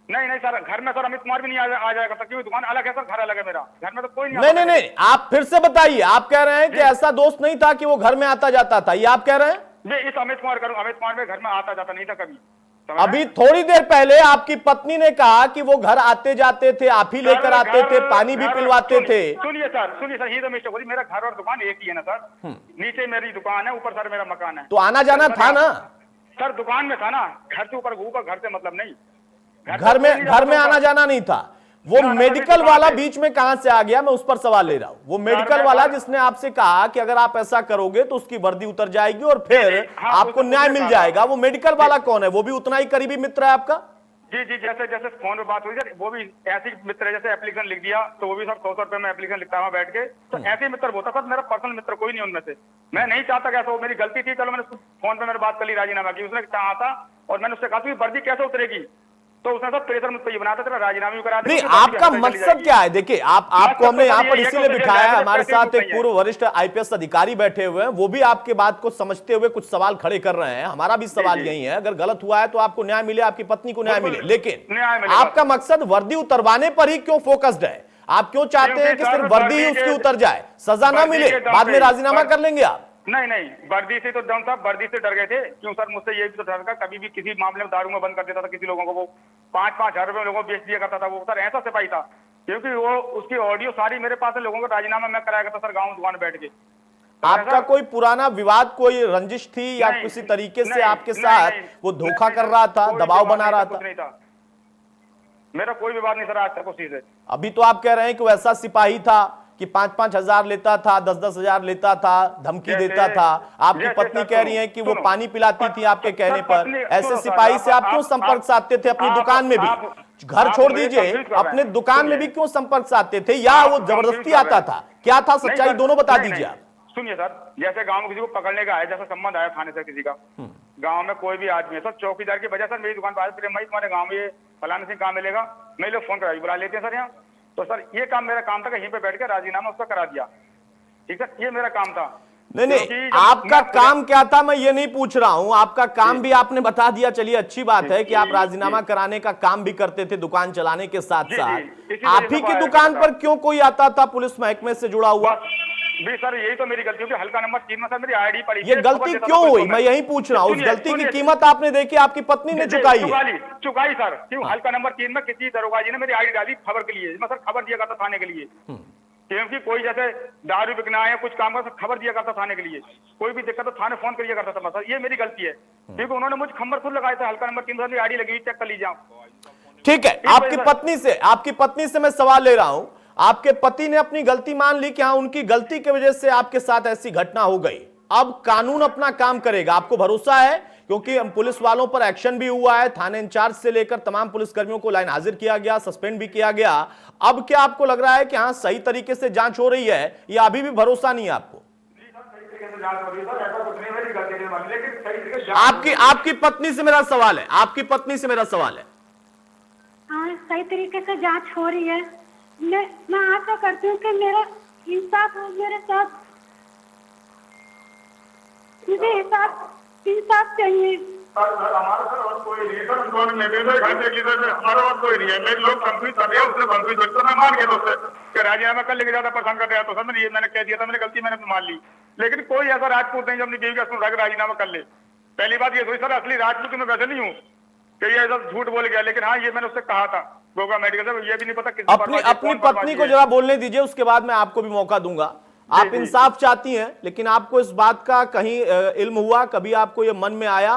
नहीं सर, घर में सर अमित कुमार भी नहीं आ जाएगा सर, क्योंकि दुकान अलग है सर, घर अलग है मेरा। घर में तो कोई नहीं, आप फिर से बताइए। आप कह रहे हैं कि ऐसा दोस्त नहीं था कि वो घर में आता जाता था, ये आप कह रहे हैं? मैं इस अमित कुमार में घर में आता जाता नहीं था कभी। अभी थोड़ी देर पहले आपकी पत्नी ने कहा कि वो घर आते जाते थे, आप ही लेकर आते थे, पानी भी पिलवाते थे। सुनिए सर, ही तो मिस्टेक होती, मेरा घर और दुकान एक ही है ना सर। नीचे मेरी दुकान है, ऊपर सर मेरा मकान है। तो आना जाना था ना सर? दुकान में था ना, घर से ऊपर घर से मतलब नहीं। घर में आना जाना नहीं था। वो मेडिकल वाला बीच में कहां से आ गया, मैं उस पर सवाल ले रहा हूं। वो मेडिकल वाला जिसने आपसे कहा कि अगर आप ऐसा करोगे तो उसकी वर्दी उतर जाएगी और फिर आपको न्याय मिल जाएगा, वो मेडिकल वाला कौन है? वो भी उतना ही करीबी मित्र है आपका? जी, जैसे फोन पे बात हुई सर, वो भी ऐसे मित्र है। जैसे एप्लीकेशन लिख दिया तो वो भी सब 100 रुपए में एप्लीकेशन लिखता हुआ बैठ के, तो ऐसे मित्र होता सर। मेरा पर्सनल मित्र कोई नहीं उनमें से। मैं नहीं चाहता कि ऐसा हो, मेरी गलती थी। चलो मैंने फोन पे मेरी बात कर ली, राजीनामा की। उसने चाहा था और मैंने उससे कहा वर्दी कैसे उतरेगी, तो उसने सब प्रेशर मुझ पर ये बनाता था, राजीनामा करा दिया। नहीं, आपका मकसद क्या है? देखिए आपको हमने यहाँ पर इसीलिए बिठाया है, हमारे साथ एक पूर्व वरिष्ठ आईपीएस अधिकारी बैठे हुए हैं, वो भी आपके बात को समझते हुए कुछ सवाल खड़े कर रहे हैं। हमारा भी सवाल यही है, अगर गलत हुआ है तो आपको न्याय मिले, आपकी पत्नी को न्याय मिले, लेकिन आपका मकसद वर्दी उतरवाने पर ही क्यों फोकस्ड है? आप क्यों चाहते हैं कि सिर्फ वर्दी ही उसकी उतर जाए, सजा ना मिले, बाद में राजीनामा कर लेंगे आप? नहीं, वर्दी से तो डाउन साहब, वर्दी से डर गए थे। क्यों सर? मुझसे ये भी तो डर था, कभी भी किसी मामले में दारू में बंद कर देता था किसी लोगों को, वो 5-5 हजार रुपए लोगों को बेच दिया करता था। वो सर ऐसा सिपाही था, क्योंकि वो उसकी ऑडियो सारी मेरे पास है। लोगों को राजीनामा मैं कराया करता सर, गाँव दुकान बैठ के। आपका कोई पुराना विवाद, कोई रंजिश थी या किसी तरीके से आपके साथ वो धोखा कर रहा था, दबाव बना रहा था? मेरा कोई विवाद नहीं सर आज तक उसी से। अभी तो आप कह रहे हैं कि वो ऐसा सिपाही था कि 5-5 हजार लेता था, 10-10 हजार लेता था, धमकी देता था। आपकी पत्नी कह रही है कि वो पानी पिलाती थी आपके कहने पर। ऐसे सिपाही से आप क्यों संपर्क साधते थे? अपनी दुकान में भी, घर छोड़ दीजिए, अपने दुकान में भी क्यों संपर्क साधते थे, या वो जबरदस्ती आता था? क्या था सच्चाई, दोनों बता दीजिए आप। सुनिए सर, जैसे गांव में किसी को पकड़ने का है, जैसा संबंध आया थाने से किसी का, गांव में कोई भी आदमी है सर, चौकीदार की वजह सर मेरी दुकान पर आया, तुम्हारे गांव में ये फलाने सिंह काम मिलेगा, मैं लोग फोन करा बुला लेते हैं सर यहाँ। तो सर ये काम मेरा काम था कि यहीं पे बैठ के राजीनामा उसका करा दिया। ठीक है, ये मेरा काम था। नहीं, आपका काम क्या था मैं ये नहीं पूछ रहा हूं, आपका काम भी आपने बता दिया। चलिए अच्छी बात है कि आप राजीनामा कराने का काम भी करते थे दुकान चलाने के साथ साथ। आप ही की दुकान पर क्यों कोई आता था पुलिस महकमे से जुड़ा हुआ? भी सर यही तो मेरी गलती होगी। हल्का नंबर 3 में सर मेरी आईडी पड़ी। ये गलती क्यों हुई मैं यही पूछ रहा हूँ। उस गलती की कीमत आपने देखी, आपकी पत्नी ने चुकाई है। चुकाई सर। क्यों? हल्का नंबर 3 में किसी दरोगा जी ने मेरी आईडी डाली खबर के लिए। मैं सर खबर दिया करता थाने के लिए, क्योंकि कोई जैसे दारू बिकना है कुछ काम का खबर दिया करता थाने के लिए। कोई भी दिक्कत तो थाने फोन करिए करता था सर। ये मेरी गलती है, क्योंकि उन्होंने मुझे खबर खुद लगाया था। हल्का नंबर 3 में आईडी लगी, चेक कर लीजिए आप। ठीक है, आपकी पत्नी से मैं सवाल ले रहा हूं। आपके पति ने अपनी गलती मान ली कि हाँ, उनकी गलती की वजह से आपके साथ ऐसी घटना हो गई। अब कानून अपना काम करेगा, आपको भरोसा है? क्योंकि पुलिस वालों पर एक्शन भी हुआ है, थाने इंचार्ज से लेकर तमाम पुलिसकर्मियों को लाइन हाजिर किया गया, सस्पेंड भी किया गया। अब क्या आपको लग रहा है कि हाँ, सही तरीके से जांच हो रही है, या अभी भी भरोसा नहीं है आपको? आपकी पत्नी से मेरा सवाल है, आपकी पत्नी से मेरा सवाल है। हाँ, सही तरीके से जांच हो रही है। मैं आशा करती हूँ कि मेरा इंसाफ हो मेरे साथ। मुझे इंसाफ चाहिए। हमारा सर और कोई नहीं सर, हमारा और कोई नहीं है। मेरे लोग कंफ्यूज कर रहे हैं, उसने कंफ्यूज करते मैं मान गया दोस्त कि राजीनामा कर लेके ज्यादा पसंद कर रहा तो सर मैंने कह दिया था, मैंने गलती मैंने मान ली। लेकिन कोई ऐसा राजपूत नहीं जो अपनी बीवी का सुन रहा राजीनामा कर ले। पहली बात ये हुई सर, असली राजपूत मैं वैसे नहीं हूँ कि ये ऐसा झूठ बोल गया, लेकिन हाँ, ये मैंने उससे कहा था गोगा मेडिकल से, ये भी नहीं पता किस अपनी पत्नी को जरा बोलने दीजिए, उसके बाद मैं आपको भी मौका दूंगा। आप इंसाफ चाहती हैं, लेकिन आपको इस बात का कहीं इल्म हुआ, कभी आपको ये मन में आया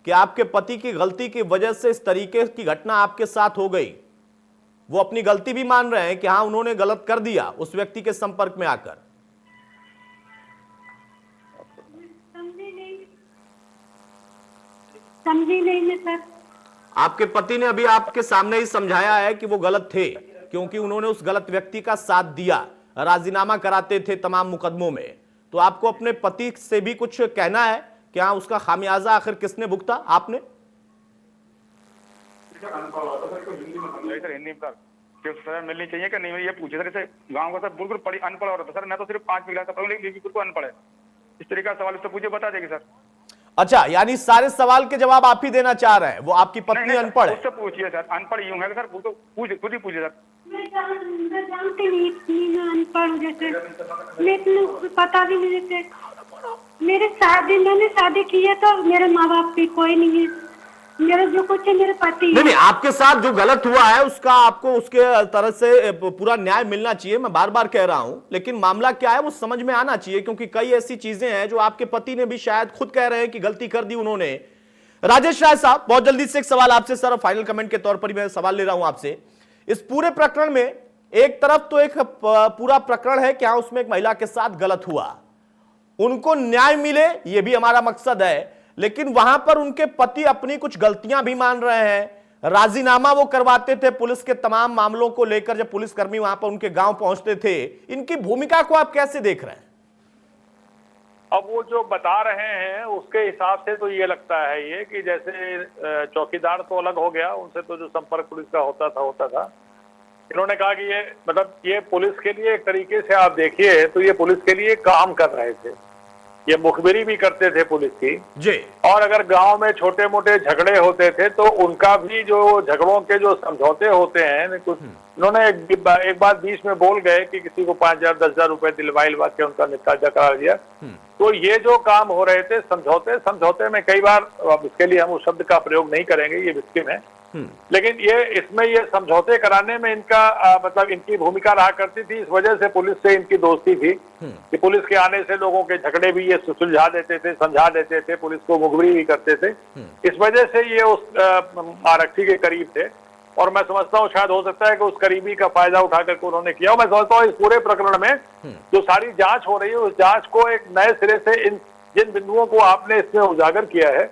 कि आपके पति की गलती की वजह से इस तरीके की घटना आपके साथ हो गई? वो अपनी गलती भी मान रहे हैं कि हाँ, उन्होंने गलत कर दिया उस व्यक्ति के संपर्क में आकर। समझी नहीं मैं सर। आपके पति ने अभी आपके सामने ही समझाया है कि वो गलत थे, क्योंकि उन्होंने उस गलत व्यक्ति का साथ दिया, राजीनामा कराते थे तमाम मुकदमों में। तो आपको अपने पति से भी कुछ कहना है कि हाँ, उसका खामियाजा आखिर किसने भुगता? आपने? सर मिलनी चाहिए कि नहीं, ये पूछे सर। गाँव का सर बिल्कुल पढ़ी अनपढ़ औरत है सर, मैं तो सिर्फ 5 क्लास का पढ़ूंगी, बिल्कुल अनपढ़ है। इस तरीके का सवाल उससे पूछे, बता देगी सर। अच्छा, यानी सारे सवाल के जवाब आप ही देना चाह रहे हैं? वो आपकी पत्नी अनपढ़ है? उससे पूछिए सर, अनपढ़ यूं है सर, खुद ही पूछिए सर। मैं जानती नहीं अनपढ़ हूँ, जैसे मैं इतना पता भी नहीं देते। मैंने शादी की है तो मेरे माँ बाप भी कोई नहीं है, मेरे जो कुछ है मेरे पति। नहीं, आपके साथ जो गलत हुआ है उसका आपको उसके तरह से पूरा न्याय मिलना चाहिए, मैं बार बार कह रहा हूं। लेकिन मामला क्या है वो समझ में आना चाहिए, क्योंकि कई ऐसी चीजें हैं जो आपके पति ने भी शायद खुद कह रहे हैं कि गलती कर दी उन्होंने। राजेश राय साहब, बहुत जल्दी से एक सवाल आपसे सर, फाइनल कमेंट के तौर पर मैं सवाल ले रहा हूं आपसे। इस पूरे प्रकरण में एक तरफ तो एक पूरा प्रकरण है क्या उसमें एक महिला के साथ गलत हुआ, उनको न्याय मिले, यह भी हमारा मकसद है। लेकिन वहां पर उनके पति अपनी कुछ गलतियां भी मान रहे हैं। राजीनामा वो करवाते थे पुलिस के तमाम मामलों को लेकर, जब पुलिसकर्मी वहां पर उनके गांव पहुंचते थे। इनकी भूमिका को आप कैसे देख रहे हैं? अब वो जो बता रहे हैं उसके हिसाब से तो ये लगता है ये कि जैसे चौकीदार तो अलग हो गया, उनसे तो जो संपर्क पुलिस का होता था। इन्होंने कहा कि ये मतलब ये पुलिस के लिए एक तरीके से आप देखिए तो ये पुलिस के लिए काम कर रहे थे, ये मुखबिरी भी करते थे पुलिस की जी। और अगर गांव में छोटे मोटे झगड़े होते थे तो उनका भी जो झगड़ों के जो समझौते होते हैं, कुछ इन्होंने एक बात बीच में बोल गए कि किसी को 5,000 10,000 रुपए दिलवा के उनका निकाजा करा दिया। तो ये जो काम हो रहे थे समझौते में कई बार, अब इसके लिए हम उस शब्द का प्रयोग नहीं करेंगे, ये विक्टिम है, लेकिन इसमें ये समझौते कराने में इनका मतलब इनकी भूमिका रहा करती थी। इस वजह से पुलिस से इनकी दोस्ती थी कि पुलिस के आने से लोगों के झगड़े भी ये सुलझा देते थे, समझा देते थे, पुलिस को मुखबिरी भी करते थे। इस वजह से ये उस आरक्षी के करीब थे, और मैं समझता हूँ शायद हो सकता है कि उस करीबी का फायदा उठा करके उन्होंने किया। मैं समझता हूँ इस पूरे प्रकरण में जो सारी जांच हो रही है, उस जांच को एक नए सिरे से जिन बिंदुओं को आपने इसमें उजागर किया है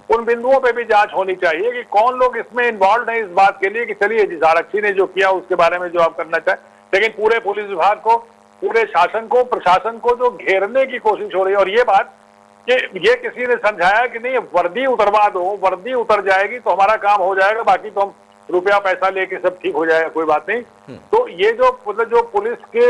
उन बिंदुओं पे भी जांच होनी चाहिए कि कौन लोग इसमें इन्वॉल्व हैं, इस बात के लिए कि चलिए जिस आरक्षी ने जो किया उसके बारे में जो आप करना चाहें, लेकिन पूरे पुलिस विभाग को, पूरे शासन को, प्रशासन को जो घेरने की कोशिश हो रही है। और ये बात कि ये किसी ने समझाया कि नहीं वर्दी उतरवा दो, वर्दी उतर जाएगी तो हमारा काम हो जाएगा, बाकी तो हम रुपया पैसा लेके सब ठीक हो जाएगा, कोई बात नहीं। तो ये जो मतलब जो पुलिस के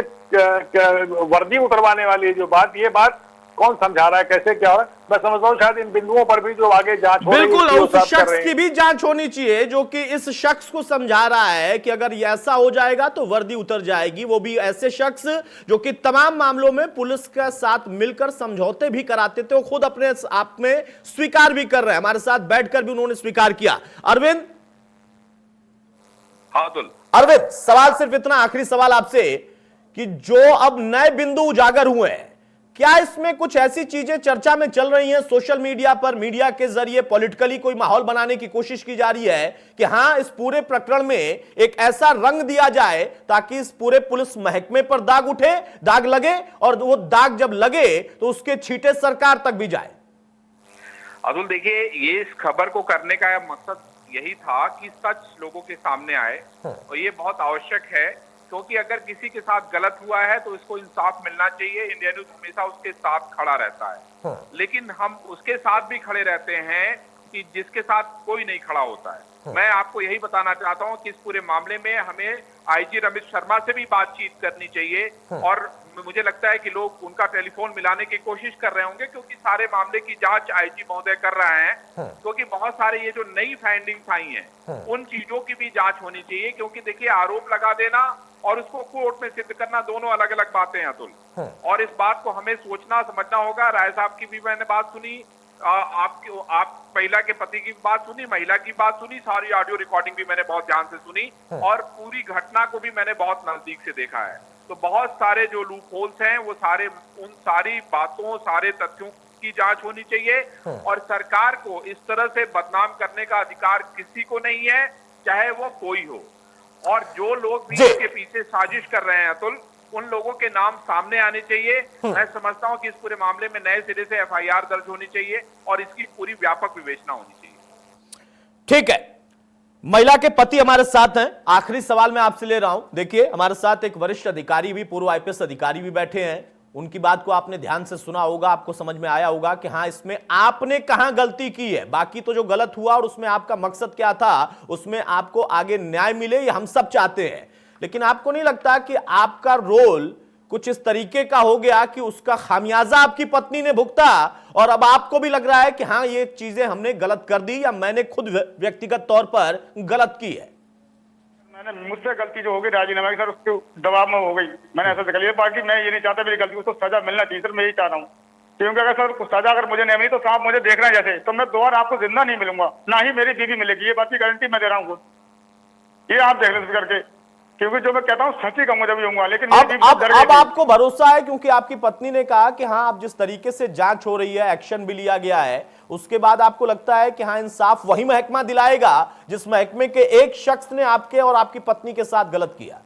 वर्दी उतरवाने वाली जो बात, ये बात कौन समझा रहा है, कैसे क्या है, मैं समझता हूँ शायद इन बिंदुओं पर भी जो आगे जांच हो रही है, बिल्कुल उस शख्स की भी जांच होनी चाहिए जो कि इस शख्स को समझा रहा है कि अगर ये ऐसा हो जाएगा तो वर्दी उतर जाएगी। वो भी ऐसे शख्स जो कि तमाम मामलों में पुलिस के साथ मिलकर समझौते भी कराते थे, वो खुद अपने आप में स्वीकार भी कर रहे हैं, हमारे साथ बैठकर भी उन्होंने स्वीकार किया। अरविंद, अरविंद, सवाल सिर्फ इतना, आखिरी सवाल आपसे कि जो अब नए बिंदु उजागर हुए हैं, क्या इसमें कुछ ऐसी चीजें चर्चा में चल रही हैं सोशल मीडिया पर, मीडिया के जरिए पॉलिटिकली कोई माहौल बनाने की कोशिश की जा रही है कि हां इस पूरे प्रकरण में एक ऐसा रंग दिया जाए ताकि इस पूरे पुलिस महकमे पर दाग उठे, दाग लगे, और वो दाग जब लगे तो उसके छींटे सरकार तक भी जाए? अतुल देखिए, ये इस खबर को करने का मकसद यही था कि सच लोगों के सामने आए, और ये बहुत आवश्यक है क्योंकि अगर किसी के साथ गलत हुआ है तो इसको इंसाफ मिलना चाहिए। इंडिया न्यूज हमेशा उसके साथ खड़ा रहता है, लेकिन हम उसके साथ भी खड़े रहते हैं कि जिसके साथ कोई नहीं खड़ा होता है। मैं आपको यही बताना चाहता हूं कि इस पूरे मामले में हमें आईजी रमेश शर्मा से भी बातचीत करनी चाहिए, और मुझे लगता है कि लोग उनका टेलीफोन मिलाने की कोशिश कर रहे होंगे क्योंकि सारे मामले की जांच आईजी महोदय कर रहे हैं, क्योंकि बहुत सारे ये जो नई फाइंडिंग्स आई हैं उन चीजों की भी जांच होनी चाहिए। क्योंकि देखिए, आरोप लगा देना और उसको कोर्ट में सिद्ध करना दोनों अलग अलग बातें हैं अतुल, और इस बात को हमें सोचना समझना होगा। राय साहब की भी मैंने बात सुनी, आप महिला के पति की बात सुनी, महिला की बात सुनी, सारी ऑडियो रिकॉर्डिंग भी मैंने बहुत ध्यान से सुनी, और पूरी घटना को भी मैंने बहुत नजदीक से देखा है। तो बहुत सारे जो लूप होल्स हैं वो सारे, उन सारी बातों, सारे तथ्यों की जांच होनी चाहिए, और सरकार को इस तरह से बदनाम करने का अधिकार किसी को नहीं है, चाहे वो कोई हो। और जो लोग भी इसके पीछे साजिश कर रहे हैं अतुल, उन लोगों के नाम सामने आने चाहिए। मैं समझता हूं कि इस पूरे मामले में नए सिरे से एफआईआर दर्ज होनी चाहिए और इसकी पूरी व्यापक विवेचना होनी चाहिए। ठीक है, महिला के पति हमारे साथ हैं। आखिरी सवाल मैं आपसे ले रहा हूं। देखिए, हमारे साथ एक वरिष्ठ अधिकारी भी, पूर्व आईपीएस अधिकारी भी बैठे हैं। उनकी बात को आपने ध्यान से सुना होगा, आपको समझ में आया होगा कि हां इसमें आपने कहां गलती की है। बाकी तो जो गलत हुआ और उसमें आपका मकसद क्या था, उसमें आपको आगे न्याय मिले, ये हम सब चाहते हैं। लेकिन आपको नहीं लगता कि आपका रोल कुछ इस तरीके का हो गया कि उसका खामियाजा आपकी पत्नी ने भुगता, और अब आपको भी लग रहा है कि हां ये चीजें हमने गलत कर दी या मैंने खुद व्यक्तिगत तौर पर गलत की है? मैंने, मुझसे गलती जो होगी राजीनामा की सर, उसके दबाव में हो गई। मैंने ऐसा कर लिया। बाकी मैं ये नहीं चाहता मेरी गलती को सजा मिलना चाहिए सर, मैं यही चाह रहा हूँ। क्योंकि अगर सर सजा अगर मुझे नहीं मिली तो साहब मुझे देख रहे हैं जैसे, तो मैं दोबारा आपको जिंदा नहीं मिलूंगा, ना ही मेरी बीवी मिलेगी। ये बात की गारंटी मैं दे रहा हूँ, ये आप देख लें करके, क्योंकि जो मैं कहता हूँ सच ही कहूंगा जब भी होऊंगा। लेकिन अब आपको भरोसा है क्योंकि आपकी पत्नी ने कहा कि हाँ, अब जिस तरीके से जांच हो रही है, एक्शन भी लिया गया है, उसके बाद आपको लगता है कि हाँ इंसाफ वही महकमा दिलाएगा जिस महकमे के एक शख्स ने आपके और आपकी पत्नी के साथ गलत किया?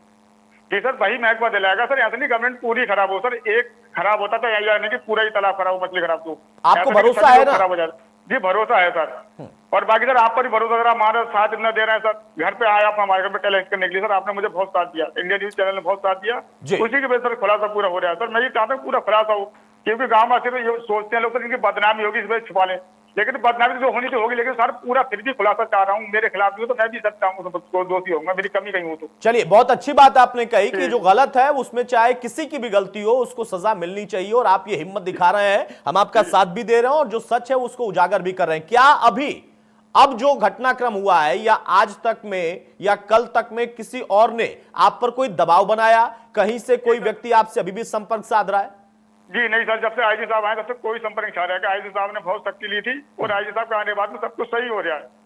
जी सर, वही महकमा दिलाएगा सर। ऐसा नहीं गवर्नमेंट पूरी खराब हो सर, एक खराब होता तो यही नहीं कि पूरा ही तालाब खराब हो, मछली खराब। तो आपको भरोसा है ना? खराब हो जाए जी, भरोसा है सर। और बाकी सर आप पर भी भरोसा, अगर हमारा साथ इतना दे रहे हैं सर, घर पे आए आप हमारे घर पे टेलीविजन करने के लिए सर, आपने मुझे बहुत साथ दिया, इंडिया न्यूज चैनल ने बहुत साथ दिया, उसी की वजह से खुलासा पूरा हो रहा है सर। मैं ये चाहता हूँ पूरा खुलासा हो, क्योंकि गाँव वासी तो ये सोचते हैं लोग इनकी बदनामी होगी, इस वजह छुपा लें, लेकिन बदनामी जो होनी तो होगी, लेकिन सर पूरा फिर भी खुलासा चाह रहा हूँ। मेरे खिलाफ भी हो तो मैं भी सच चाहूंगा, तो दोषी होऊंगा, मेरी कमी कहीं हो तो। चलिए, बहुत अच्छी बात आपने कही कि जो गलत है उसमें चाहे किसी की भी गलती हो उसको सजा मिलनी चाहिए, और आप ये हिम्मत दिखा रहे हैं, हम आपका साथ भी दे रहे हैं, और जो सच है उसको उजागर भी कर रहे हैं। क्या अभी अब जो घटनाक्रम हुआ है, या आज तक में या कल तक में किसी और ने आप पर कोई दबाव बनाया, कहीं से कोई व्यक्ति आपसे अभी भी संपर्क साध रहा है? जी नहीं सर, जब से आईजी साहब आए तब से कोई संपर्क नहीं आ रहा है। आईजी साहब ने बहुत सख्ती ली थी, और आईजी साहब के आने के बाद में सब कुछ सही हो रहा है।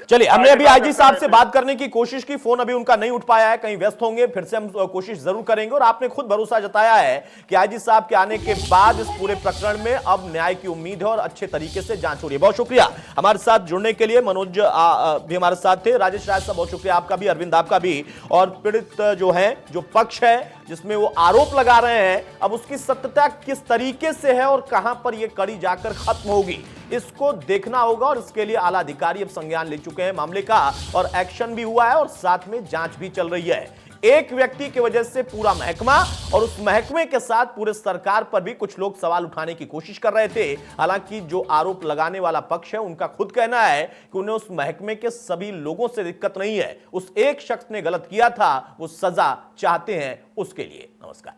चलिए, हमने अभी आईजी साहब से बात करने की कोशिश की, फोन अभी उनका नहीं उठ पाया है, कहीं व्यस्त होंगे, फिर से हम कोशिश जरूर करेंगे। और आपने खुद भरोसा जताया है कि आईजी साहब के आने के बाद इस पूरे प्रकरण में अब न्याय की उम्मीद है और अच्छे तरीके से जांच हो रही है। बहुत शुक्रिया हमारे साथ जुड़ने के लिए। मनोज भी हमारे साथ थे, राजेश राज साहब बहुत शुक्रिया आपका भी, अरविंद आपका भी। और पीड़ित जो है, जो पक्ष है जिसमें वो आरोप लगा रहे हैं, अब उसकी सत्यता किस तरीके से है और कहां पर यह कड़ी जाकर खत्म होगी, इसको देखना होगा। और इसके लिए आला अधिकारी अब संज्ञान ले चुके हैं मामले का, और एक्शन भी हुआ है और साथ में जांच भी चल रही है। एक व्यक्ति की वजह से पूरा महकमा और उस महकमे के साथ पूरे सरकार पर भी कुछ लोग सवाल उठाने की कोशिश कर रहे थे। हालांकि जो आरोप लगाने वाला पक्ष है उनका खुद कहना है कि उन्हें उस महकमे के सभी लोगों से दिक्कत नहीं है, उस एक शख्स ने गलत किया था, वो सजा चाहते हैं उसके लिए। नमस्कार।